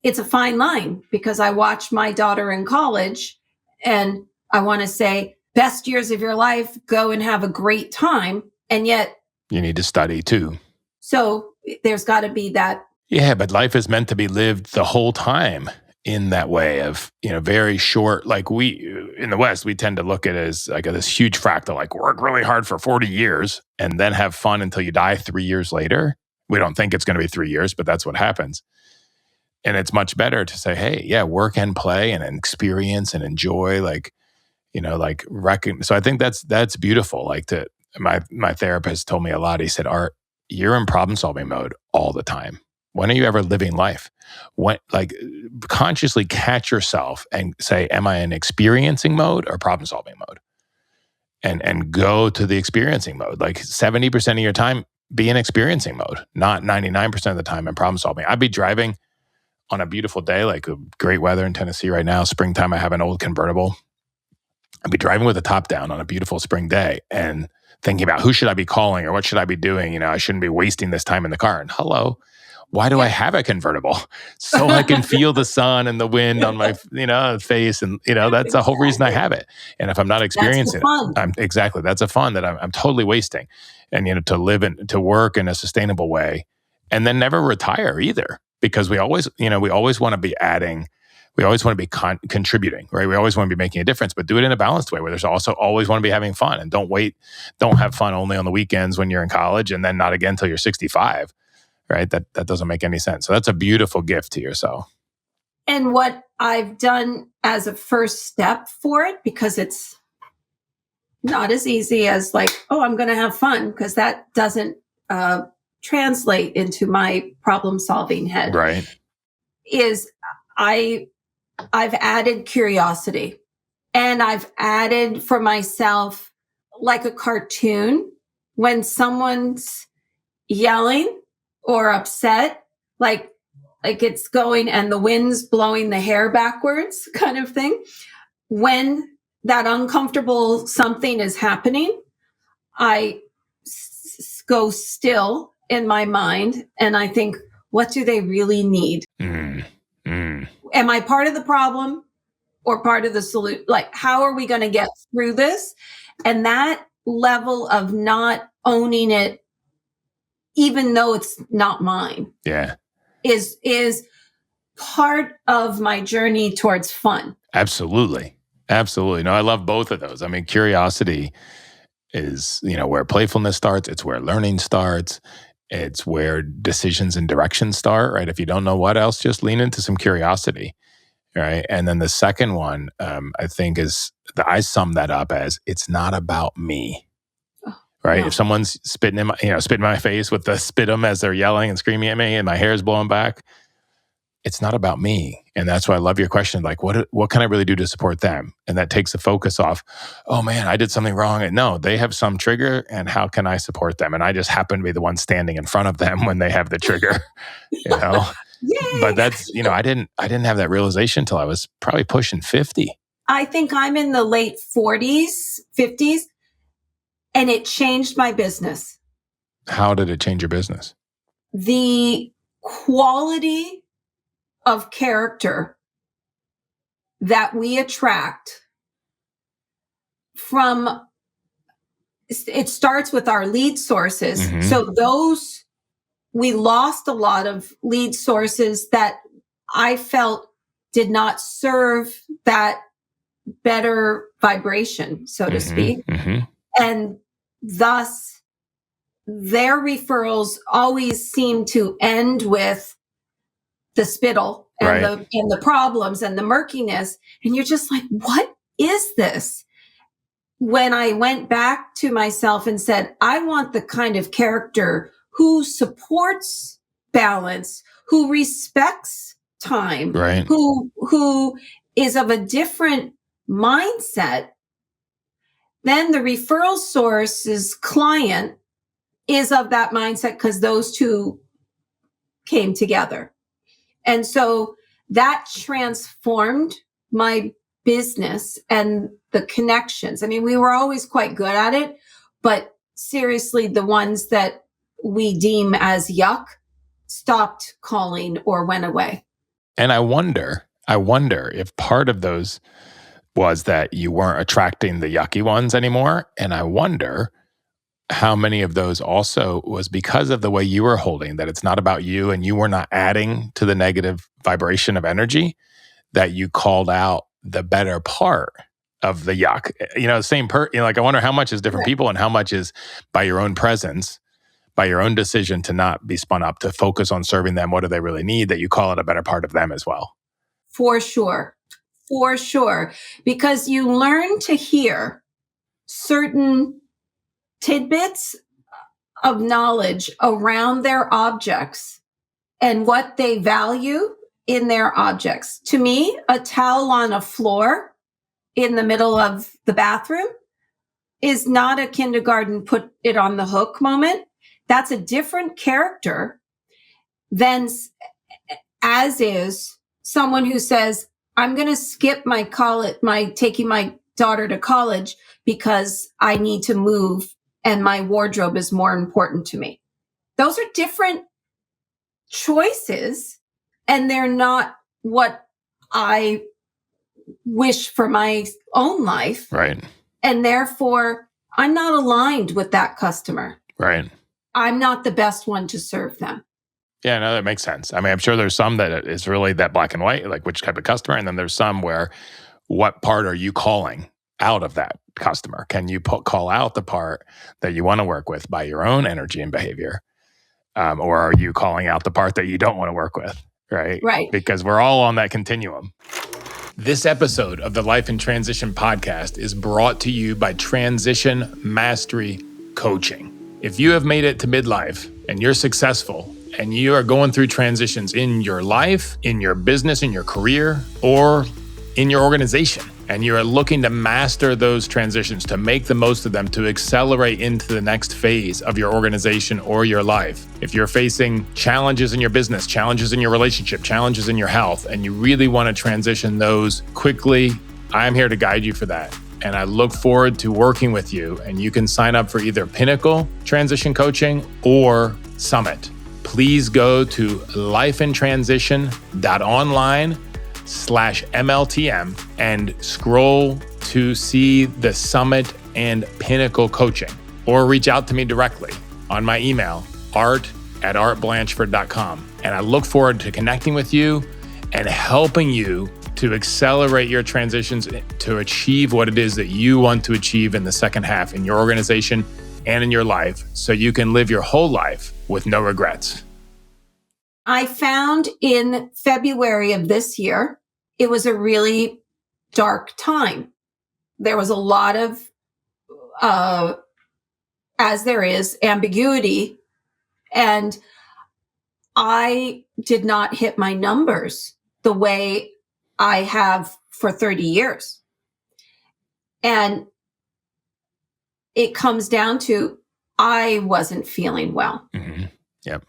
it's a fine line because I watched my daughter in college and I want to say best years of your life, go and have a great time. And yet you need to study too. So there's got to be that. Yeah, but life is meant to be lived the whole time in that way of, very short, like we, in the West, we tend to look at it as like this huge fractal, like work really hard for 40 years and then have fun until you die 3 years later. We don't think it's going to be 3 years, but that's what happens. And it's much better to say, hey, yeah, work and play and experience and enjoy, so I think that's beautiful. Like my therapist told me a lot. He said, Art, you're in problem solving mode all the time. When are you ever living life? Consciously catch yourself and say, am I in experiencing mode or problem solving mode? And go to the experiencing mode. Like 70% of your time, be in experiencing mode, not 99% of the time in problem solving. I'd be driving on a beautiful day, like great weather in Tennessee right now, springtime. I have an old convertible. I'd be driving with the top down on a beautiful spring day and thinking about who should I be calling or what should I be doing? I shouldn't be wasting this time in the car. And hello, why do I have a convertible? So I can feel the sun and the wind on my, face. And, that's the whole reason I have it. And if I'm not experiencing it, that's a fun that I'm totally wasting. And, to live and to work in a sustainable way and then never retire either. Because we always want to be adding, we always want to be contributing, right? We always want to be making a difference, but do it in a balanced way where there's also always want to be having fun and don't have fun only on the weekends when you're in college and then not again until you're 65, right? That doesn't make any sense. So that's a beautiful gift to yourself. And what I've done as a first step for it, because it's not as easy as like, oh, I'm going to have fun, because that doesn't translate into my problem solving head. Right. Is I've added curiosity, and I've added for myself like a cartoon when someone's yelling or upset, like it's going and the wind's blowing the hair backwards kind of thing. When that uncomfortable something is happening, I go still in my mind and I think, what do they really need? Am I part of the problem or part of the solution? Like, how are we going to get through this? And that level of not owning it, even though it's not mine, is part of my journey towards fun. Absolutely. No, I love both of those. I mean, curiosity is, where playfulness starts. It's where learning starts. It's where decisions and directions start, right? If you don't know what else, just lean into some curiosity, right? And then the second one, I think I sum that up as, it's not about me, right? No. If someone's spitting in my face with the spit 'em as they're yelling and screaming at me and my hair's blowing back, it's not about me. And that's why I love your question. Like, what can I really do to support them? And that takes the focus off, oh man, I did something wrong. And no, they have some trigger, and how can I support them? And I just happen to be the one standing in front of them when they have the trigger, Yay! But that's, I didn't have that realization until I was probably pushing 50. I think I'm in the late 40s, 50s, and it changed my business. How did it change your business? The quality of character that we attract from, it starts with our lead sources. Mm-hmm. So we lost a lot of lead sources that I felt did not serve that better vibration, so to speak. Mm-hmm. And thus their referrals always seem to end with the spittle and the problems and the murkiness. And you're just like, what is this? When I went back to myself and said, I want the kind of character who supports balance, who respects time, who is of a different mindset, then the referral source's client is of that mindset, because those two came together. And so that transformed my business and the connections. I mean, we were always quite good at it, but seriously, the ones that we deem as yuck stopped calling or went away. And I wonder if part of those was that you weren't attracting the yucky ones anymore. And I wonder how many of those also was because of the way you were holding, that it's not about you and you were not adding to the negative vibration of energy, that you called out the better part of the yuck. Same like, I wonder how much is different people and how much is by your own presence, by your own decision to not be spun up, to focus on serving them. What do they really need? That you call it a better part of them as well. For sure. Because you learn to hear certain tidbits of knowledge around their objects and what they value in their objects. To me, a towel on a floor in the middle of the bathroom is not a kindergarten put it on the hook moment. That's a different character than as is someone who says, I'm going to skip taking my daughter to college because I need to move and my wardrobe is more important to me. Those are different choices, and they're not what I wish for my own life. Right. And therefore, I'm not aligned with that customer. Right. I'm not the best one to serve them. Yeah, no, that makes sense. I mean, I'm sure there's some that is really that black and white, like which type of customer. And then there's some where, what part are you calling out of that customer? Can you call out the part that you want to work with by your own energy and behavior? Or are you calling out the part that you don't want to work with? Right. Right. Because we're all on that continuum. This episode of the Life in Transition podcast is brought to you by Transition Mastery Coaching. If you have made it to midlife and you're successful and you are going through transitions in your life, in your business, in your career, or in your organization, and you are looking to master those transitions, to make the most of them, to accelerate into the next phase of your organization or your life. If you're facing challenges in your business, challenges in your relationship, challenges in your health, and you really want to transition those quickly, I'm here to guide you for that. And I look forward to working with you. And you can sign up for either Pinnacle Transition Coaching or Summit. Please go to lifeintransition.online/MLTM and scroll to see the Summit and Pinnacle Coaching, or reach out to me directly on my email, art@artblanchford.com. And I look forward to connecting with you and helping you to accelerate your transitions to achieve what it is that you want to achieve in the second half in your organization and in your life, so you can live your whole life with no regrets. I found in February of this year, it was a really dark time. There was a lot of, as there is, ambiguity. And I did not hit my numbers the way I have for 30 years. And it comes down to, I wasn't feeling well. Mm-hmm. Yep.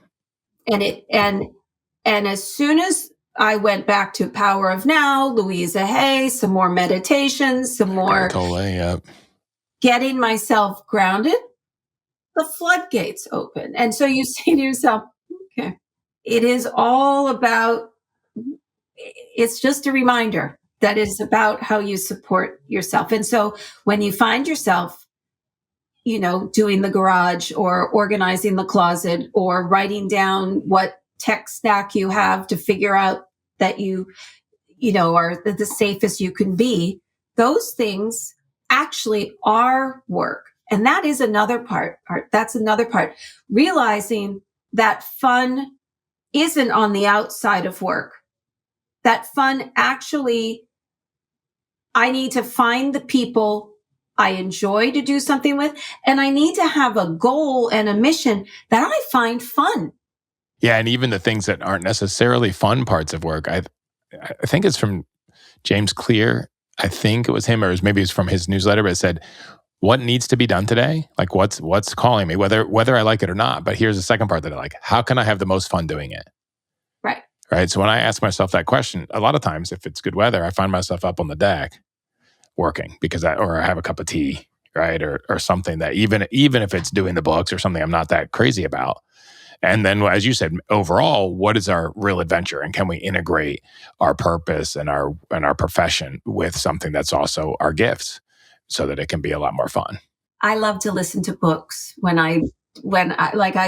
And as soon as I went back to Power of Now, Louisa Hay, some more meditations, some more getting myself grounded, the floodgates open. And so you say to yourself, okay, it is all about, it's just a reminder that it's about how you support yourself. And so when you find yourself, doing the garage or organizing the closet or writing down what tech stack you have to figure out that you are the safest you can be, those things actually are work. And that is another part. That's another part. Realizing that fun isn't on the outside of work. That fun actually, I need to find the people I enjoy to do something with, and I need to have a goal and a mission that I find fun. Yeah, and even the things that aren't necessarily fun parts of work. I think it's from James Clear. I think it was him, or maybe it's from his newsletter, but it said, what needs to be done today? Like what's calling me, whether I like it or not. But here's the second part that I like. How can I have the most fun doing it? Right. So when I ask myself that question, a lot of times, if it's good weather, I find myself up on the deck working or I have a cup of tea, right? Or something that even if it's doing the books or something I'm not that crazy about. And then, as you said, overall, what is our real adventure? And can we integrate our purpose and our profession with something that's also our gifts, so that it can be a lot more fun? I love to listen to books. When I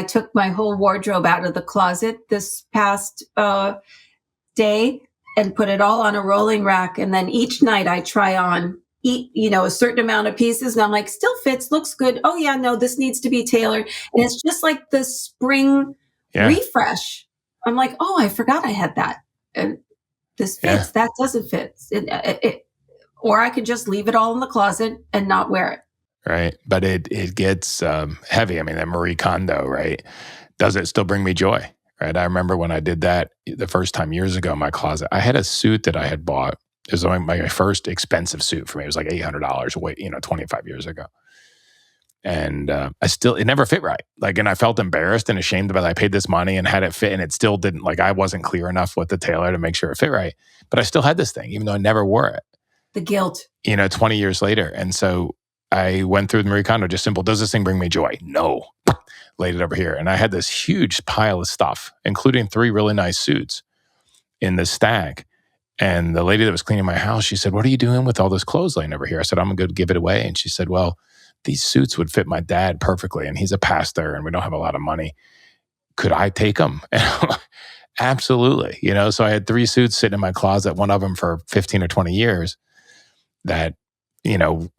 took my whole wardrobe out of the closet this past day and put it all on a rolling rack. And then each night I try on a certain amount of pieces. And I'm like, still fits, looks good. Oh yeah, no, this needs to be tailored. And it's just like the spring refresh. I'm like, oh, I forgot I had that. And this fits, that doesn't fit. Or I could just leave it all in the closet and not wear it. Right. But it gets heavy. I mean, that Marie Kondo, right? Does it still bring me joy? Right. I remember when I did that the first time years ago in my closet, I had a suit that I had bought. It was my first expensive suit for me. It was like $800, 25 years ago. And it never fit right. And I felt embarrassed and ashamed about it. I paid this money and had it fit, and it still didn't, I wasn't clear enough with the tailor to make sure it fit right. But I still had this thing, even though I never wore it. The guilt. 20 years later. And so I went through the Marie Kondo, just simple. Does this thing bring me joy? No. Laid it over here. And I had this huge pile of stuff, including 3 really nice suits in the stack. And the lady that was cleaning my house, she said, what are you doing with all this clothes laying over here? I said, I'm going to give it away. And she said, well, these suits would fit my dad perfectly. And he's a pastor and we don't have a lot of money. Could I take them? Absolutely. So I had 3 suits sitting in my closet, one of them for 15 or 20 years that,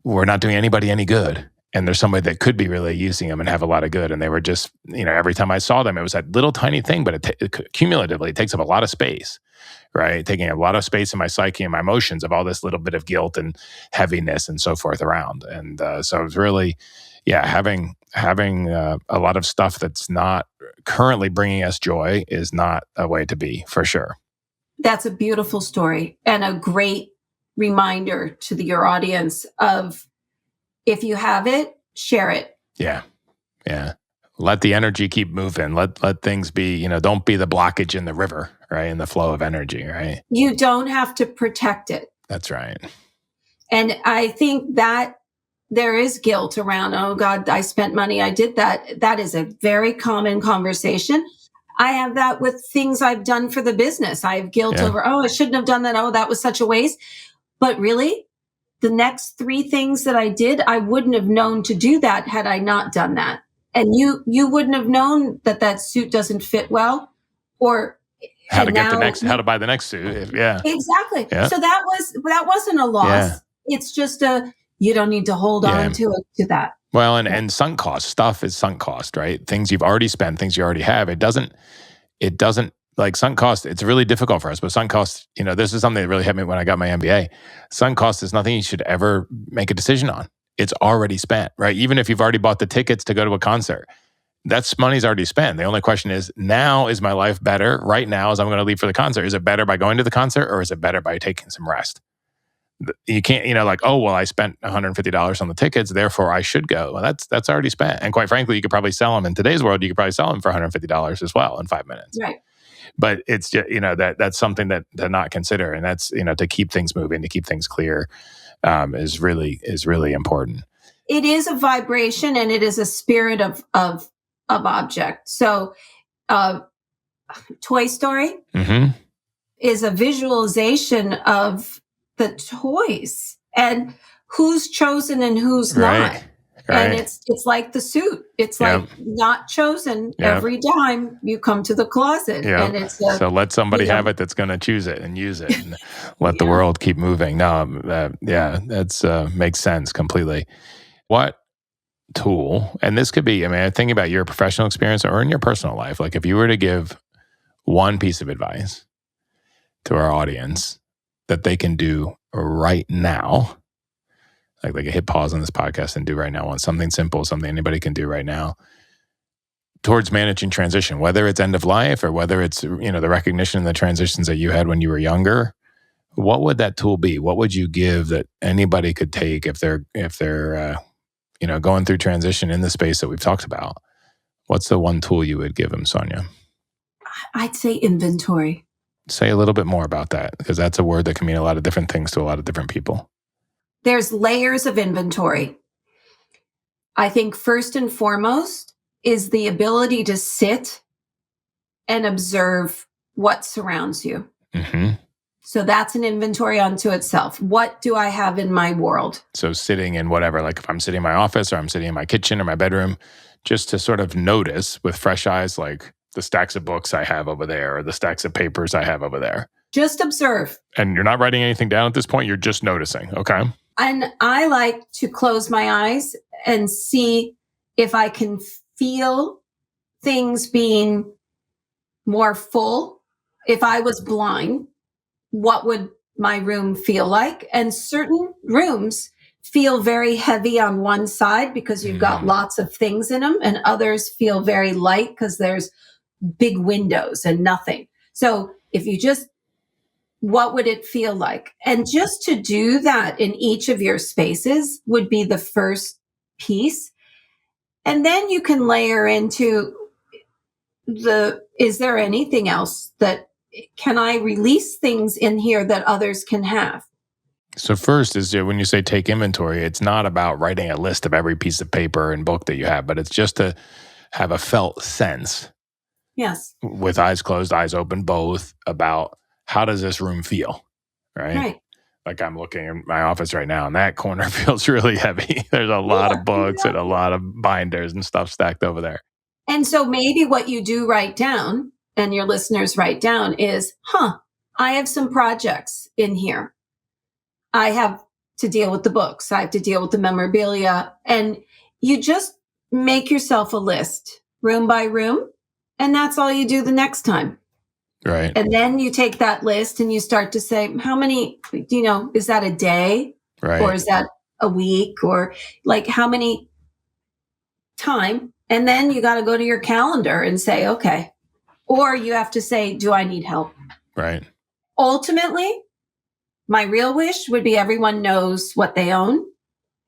were not doing anybody any good. And there's somebody that could be really using them and have a lot of good. And they were just, every time I saw them, it was that little tiny thing, but it cumulatively, it takes up a lot of space, right? Taking a lot of space in my psyche and my emotions of all this little bit of guilt and heaviness and so forth around. And so it's really, having a lot of stuff that's not currently bringing us joy is not a way to be, for sure. That's a beautiful story and a great reminder to your audience of, if you have it, share it. Yeah. Let the energy keep moving. Let things be, don't be the blockage in the river, right? In the flow of energy, right? You don't have to protect it. That's right. And I think that there is guilt around, oh God, I spent money, I did that. That is a very common conversation. I have that with things I've done for the business. I have guilt over, oh, I shouldn't have done that. Oh, that was such a waste. But really, the next 3 things that I did, I wouldn't have known to do that had I not done that. And you wouldn't have known that suit doesn't fit well, or how to buy the next suit. Yeah, exactly. Yeah. So that wasn't a loss. Yeah. It's just you don't need to hold on to that. Well, and sunk cost stuff is sunk cost, right? Things you've already spent, things you already have. It doesn't like sunk cost. It's really difficult for us, but sunk cost, this is something that really hit me when I got my MBA. Sunk cost is nothing you should ever make a decision on. It's already spent, right? Even if you've already bought the tickets to go to a concert, that's money's already spent. The only question is, now is my life better right now as I'm going to leave for the concert? Is it better by going to the concert, or is it better by taking some rest? You can't, I spent $150 on the tickets, therefore I should go. Well, that's already spent. And quite frankly, you could probably sell them in today's world. You could probably sell them for $150 as well in 5 minutes. Right. But it's just, that's something that to not consider. And that's, to keep things moving, to keep things clear, is really important. It is a vibration, and it is a spirit of object. So, Toy Story is a visualization of the toys and who's chosen and who's not. And it's like the suit. It's like not chosen every time you come to the closet. And it's so let somebody have it that's going to choose it and use it, and let the world keep moving. No, that's makes sense completely. What tool, and this could be, I'm thinking about your professional experience or in your personal life, like if you were to give one piece of advice to our audience that they can do right now, like they can hit pause on this podcast and do right now, on something simple, something anybody can do right now towards managing transition, whether it's end of life or whether it's, the recognition and the transitions that you had when you were younger, what would that tool be? What would you give that anybody could take if they're going through transition in the space that we've talked about? What's the one tool you would give them, Sonya? I'd say inventory. Say a little bit more about that, because that's a word that can mean a lot of different things to a lot of different people. There's layers of inventory. I think first and foremost is the ability to sit and observe what surrounds you. So that's an inventory unto itself. What do I have in my world? So sitting in whatever, like if I'm sitting in my office or I'm sitting in my kitchen or my bedroom, just to sort of notice with fresh eyes, like the stacks of books I have over there or the stacks of papers I have over there. Just observe. And you're not writing anything down at this point. You're just noticing. Okay. And I like to close my eyes and see if I can feel things being more full. If I was blind, what would my room feel like? And certain rooms feel very heavy on one side because you've got lots of things in them, and others feel very light because there's big windows and nothing. So if you just, what would it feel like? And just to do that in each of your spaces would be the first piece. And then you can layer into is there anything else can I release things in here that others can have? So first is when you say take inventory, it's not about writing a list of every piece of paper and book that you have, but it's just to have a felt sense. Yes. With eyes closed, eyes open, both, about how does this room feel, right? Like I'm looking in my office right now and that corner feels really heavy. There's a lot of books and a lot of binders and stuff stacked over there. And so maybe what you do write down, and your listeners write down, is, I have some projects in here. I have to deal with the books. I have to deal with the memorabilia. And you just make yourself a list, room by room, and that's all you do the next time. Right. And then you take that list and you start to say, how many, is that a day? Right. Or is that a week? Or like how many time? And then you got to go to your calendar and say, okay. Or you have to say, do I need help? Right. Ultimately, my real wish would be everyone knows what they own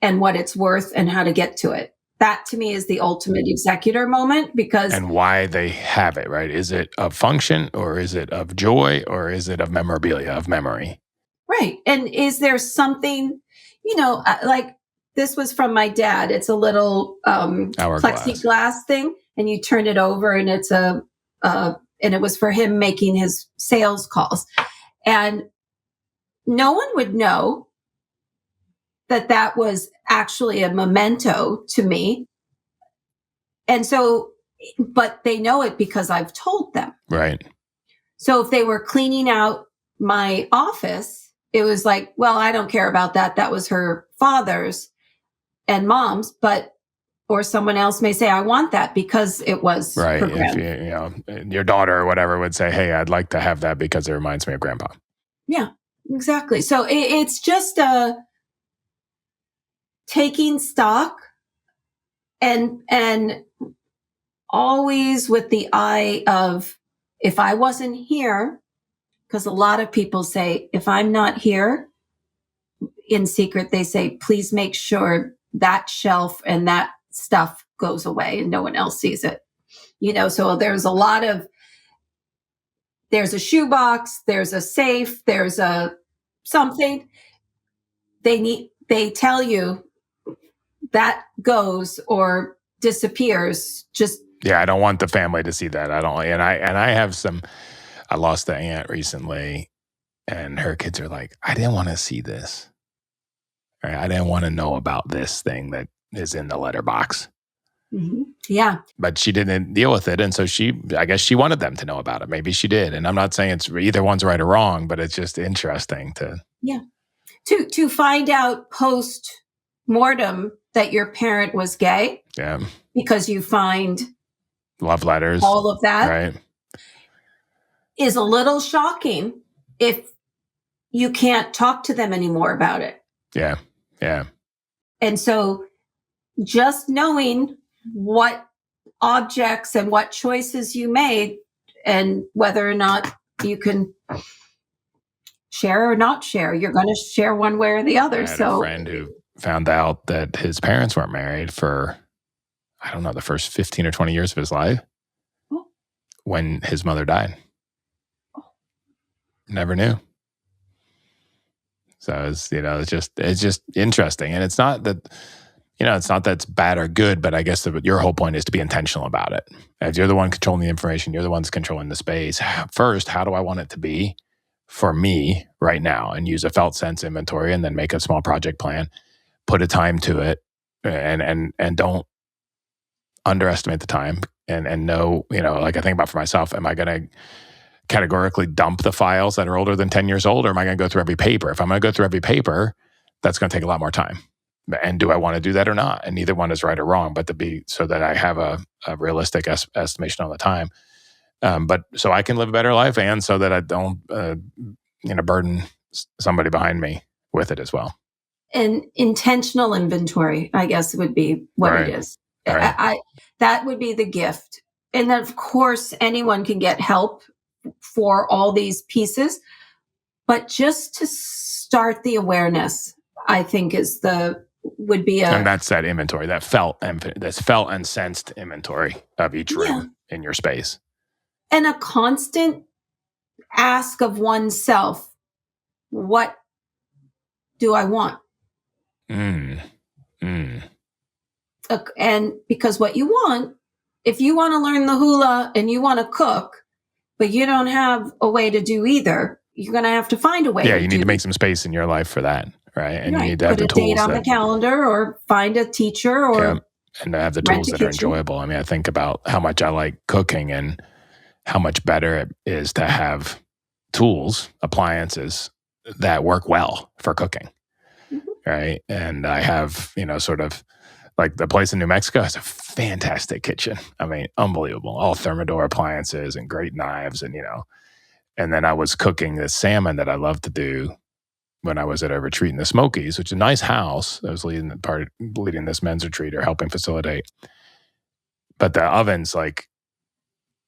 and what it's worth and how to get to it. That to me is the ultimate executor moment because. And why they have it, right? Is it of function or is it of joy or is it of memorabilia, of memory? Right. And is there something, like this was from my dad. It's a little plexiglass thing and you turn it over and it's and it was for him making his sales calls. And no one would know that was actually a memento to me. And so, but they know it because I've told them. Right. So if they were cleaning out my office, it was like, well, I don't care about that. That was her father's and mom's, or someone else may say, I want that because it was right. her If your daughter or whatever would say, hey, I'd like to have that because it reminds me of grandpa. Yeah, exactly. So it's just taking stock and always with the eye of, if I wasn't here, because a lot of people say, if I'm not here, in secret, they say, please make sure that shelf and that stuff goes away and no one else sees it. So there's a shoebox, there's a safe, there's a something. They tell you that goes or disappears. Yeah, I don't want the family to see that. I lost an aunt recently and her kids are like, I didn't want to see this. Right? I didn't want to know about this thing that is in the letterbox. Mm-hmm. Yeah. But she didn't deal with it. And so I guess she wanted them to know about it. Maybe she did. And I'm not saying it's either one's right or wrong, but it's just interesting to. Yeah. To find out post-mortem that your parent was gay. Yeah. Because you find love letters, all of that, right, is a little shocking if you can't talk to them anymore about it. Yeah. Yeah. And so just knowing what objects and what choices you made and whether or not you can share or not share, you're going to share one way or the other. I had a friend who found out that his parents weren't married for, I don't know, the first 15 or 20 years of his life when his mother died. Never knew. So it's just interesting. And it's not that, it's not that it's bad or good, but I guess your whole point is to be intentional about it. If you're the one controlling the information, you're the ones controlling the space. First, how do I want it to be for me right now? And use a felt sense inventory and then make a small project plan, put a time to it and don't underestimate the time and know, like I think about for myself, am I going to categorically dump the files that are older than 10 years old, or am I going to go through every paper? If I'm going to go through every paper, that's going to take a lot more time. And do I want to do that or not? And neither one is right or wrong, but so that I have a realistic estimation on the time. But so I can live a better life and so that I don't, burden somebody behind me with it as well. And intentional inventory, I guess, would be what it is. Right. That would be the gift. And then, of course, anyone can get help for all these pieces. But just to start the awareness, I think would be and that's that inventory, that's felt and sensed inventory of each room in your space. And a constant ask of oneself, what do I want? And because what you want, if you want to learn the hula and you want to cook, but you don't have a way to do either, you're going to have to find a way. Yeah, you need to make some space in your life for that, right? And you need to have the tools. Put a date on the calendar or find a teacher or and to have the tools that are enjoyable. I mean, I think about how much I like cooking and how much better it is to have tools, appliances that work well for cooking, right? And I have, sort of like the place in New Mexico has a fantastic kitchen. I mean, unbelievable. All Thermador appliances and great knives and, And then I was cooking this salmon that I love to do when I was at a retreat in the Smokies, which is a nice house. I was leading this men's retreat or helping facilitate. But the oven's like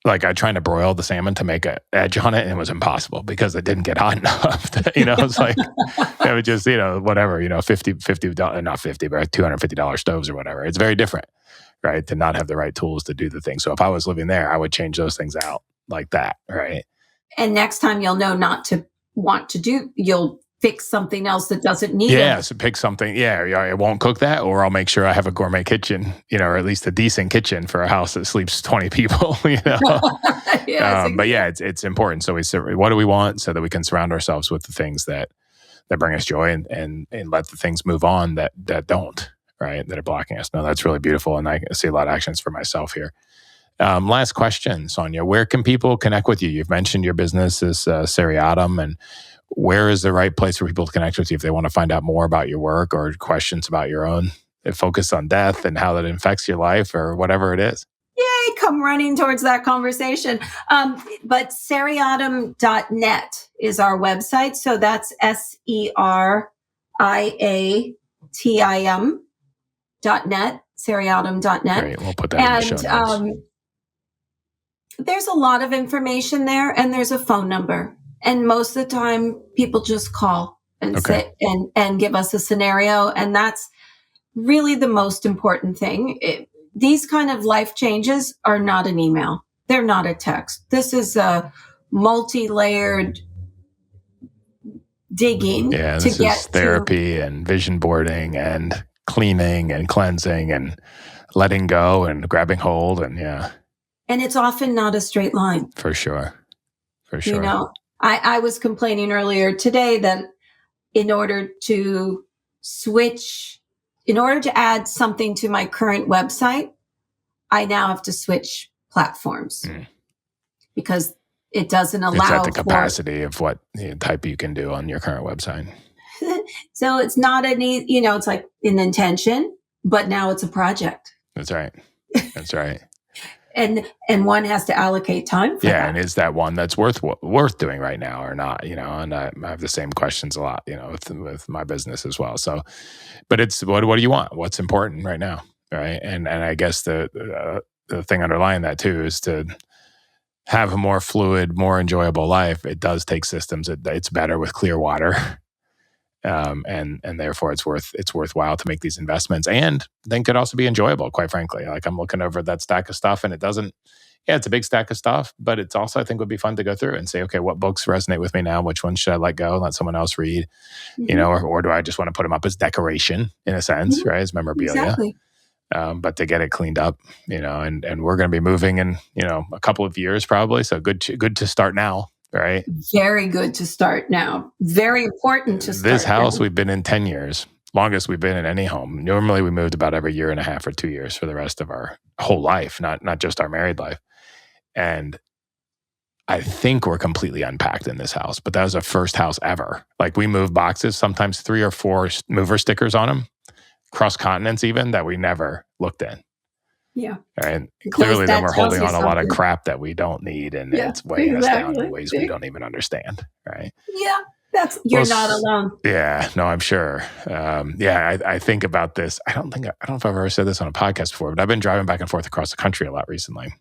I tried to broil the salmon to make an edge on it, and it was impossible because it didn't get hot enough. It's like, it was just, whatever, not $50, but $250 stoves or whatever. It's very different, right? To not have the right tools to do the thing. So if I was living there, I would change those things out like that, right? And next time you'll know not to want to do, you'll fix something else that doesn't need it. Yeah, so pick something. Yeah, I won't cook that, or I'll make sure I have a gourmet kitchen, or at least a decent kitchen for a house that sleeps 20 people, Yes, But yeah, it's important. So what do we want so that we can surround ourselves with the things that bring us joy and let the things move on that don't, right? That are blocking us. No, that's really beautiful. And I see a lot of actions for myself here. Last question, Sonya, where can people connect with you? You've mentioned your business is Seriatim, and where is the right place for people to connect with you if they want to find out more about your work or questions about your own focus on death and how that affects your life or whatever it is? Yay, come running towards that conversation. But seriatim.net is our website. So that's SERIATIM.net, seriatim.net. Great. We'll put that in the show notes. There's a lot of information there, and there's a phone number. And most of the time, people just call and sit and give us a scenario. And that's really the most important thing. These kind of life changes are not an email. They're not a text. This is a multi-layered digging to get therapy and vision boarding and cleaning and cleansing and letting go and grabbing hold. And and it's often not a straight line. For sure. I was complaining earlier today that in order to add something to my current website, I now have to switch platforms because it doesn't allow. It's at the capacity of what type you can do on your current website. So it's not it's like an intention, but now it's a project. That's right. And one has to allocate time for that. And is that one that's worth doing right now or not? And I have the same questions a lot, with my business as well. So, but it's what do you want? What's important right now, right? And I guess the thing underlying that too is to have a more fluid, more enjoyable life. It does take systems. It's better with clear water. And therefore it's worthwhile to make these investments, and then could also be enjoyable, quite frankly. Like I'm looking over that stack of stuff, and it's a big stack of stuff, but it's also, I think, would be fun to go through and say, okay, what books resonate with me now? Which ones should I let go and let someone else read? Or do I just want to put them up as decoration in a sense, right? As memorabilia. Exactly. But to get it cleaned up, and we're going to be moving in, a couple of years probably. So good to start now. Right. Very good to start now. Very important to start. This house now. We've been in 10 years, longest we've been in any home. Normally we moved about every year and a half or 2 years for the rest of our whole life, not just our married life. And I think we're completely unpacked in this house, but that was our first house ever. Like we moved boxes, sometimes 3 or 4 mover stickers on them, cross continents even, that we never looked in. Yeah. And clearly then we're holding on a lot of crap that we don't need, and it's weighing us down in ways we don't even understand, right? Yeah. You're not alone. Yeah, no, I'm sure. I think about this. I don't know if I've ever said this on a podcast before, but I've been driving back and forth across the country a lot recently.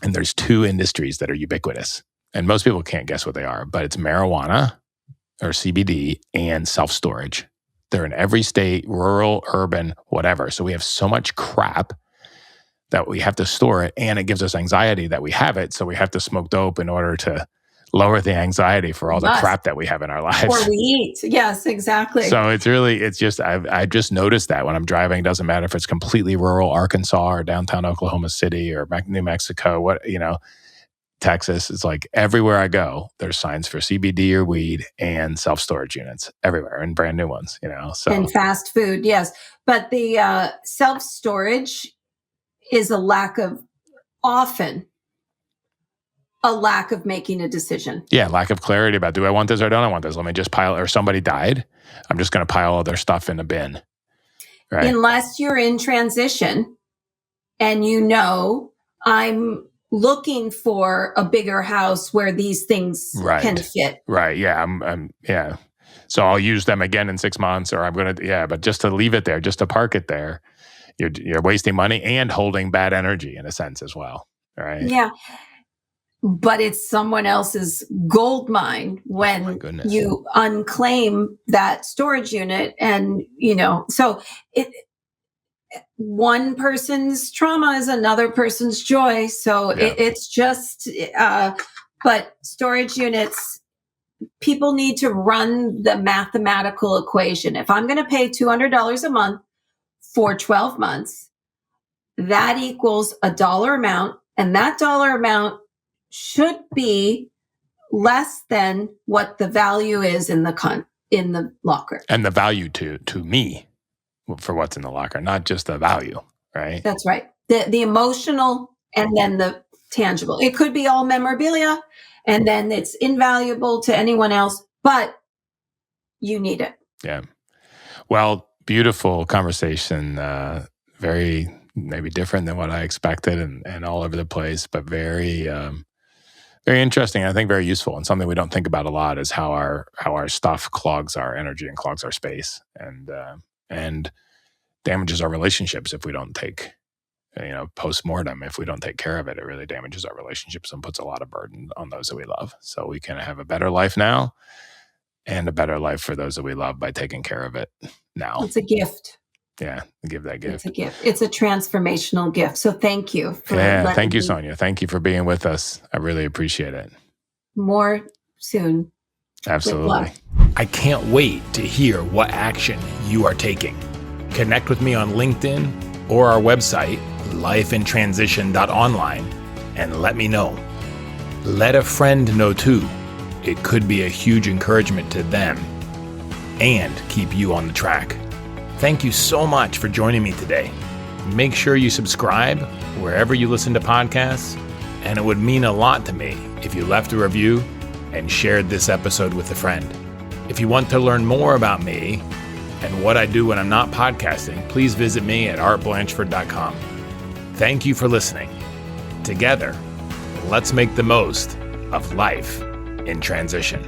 And there's 2 industries that are ubiquitous. And most people can't guess what they are, but it's marijuana or CBD and self-storage. They're in every state, rural, urban, whatever. So we have so much crap that we have to store it, and it gives us anxiety that we have it. So we have to smoke dope in order to lower the anxiety for all the crap that we have in our lives. Or we eat. Yes, exactly. So I've just noticed that when I'm driving, it doesn't matter if it's completely rural Arkansas or downtown Oklahoma City or New Mexico, Texas. It's like everywhere I go, there's signs for CBD or weed and self-storage units everywhere, and brand new ones, So and fast food, yes. But the self-storage is often a lack of making a decision. Yeah, lack of clarity about, do I want this or don't I want this? Let me just pile, or somebody died, I'm just going to pile all their stuff in a bin. Right? Unless you're in transition and I'm looking for a bigger house where these things can fit. Right. Yeah. Yeah. So I'll use them again in 6 months, or I'm going to, but just to leave it there, just to park it there, you're wasting money and holding bad energy in a sense as well. Right. Yeah. But it's someone else's gold mine when you unclaim that storage unit. And, so one person's trauma is another person's joy. So it's just, but storage units, people need to run the mathematical equation. If I'm going to pay $200 a month for 12 months, that equals a dollar amount. And that dollar amount should be less than what the value is in the locker. And the value to me for what's in the locker, not just the value, right? That's right. The emotional and then the tangible. It could be all memorabilia and then it's invaluable to anyone else, but you need it. Yeah. Well, beautiful conversation. Very maybe different than what I expected and all over the place, but very, very interesting. I think very useful, and something we don't think about a lot is how our stuff clogs our energy and clogs our space and damages our relationships if we don't take, post-mortem. If we don't take care of it, it really damages our relationships and puts a lot of burden on those that we love. So we can have a better life now and a better life for those that we love by taking care of it now. It's a gift. Yeah, give that gift. It's a gift. It's a transformational gift. So thank you. Thank you, Sonya. Thank you for being with us. I really appreciate it. More soon. Absolutely. I can't wait to hear what action you are taking. Connect with me on LinkedIn or our website, lifeintransition.online, and let me know. Let a friend know too. It could be a huge encouragement to them and keep you on the track. Thank you so much for joining me today. Make sure you subscribe wherever you listen to podcasts, and it would mean a lot to me if you left a review and shared this episode with a friend. If you want to learn more about me and what I do when I'm not podcasting, please visit me at artblanchford.com. Thank you for listening. Together, let's make the most of life in transition.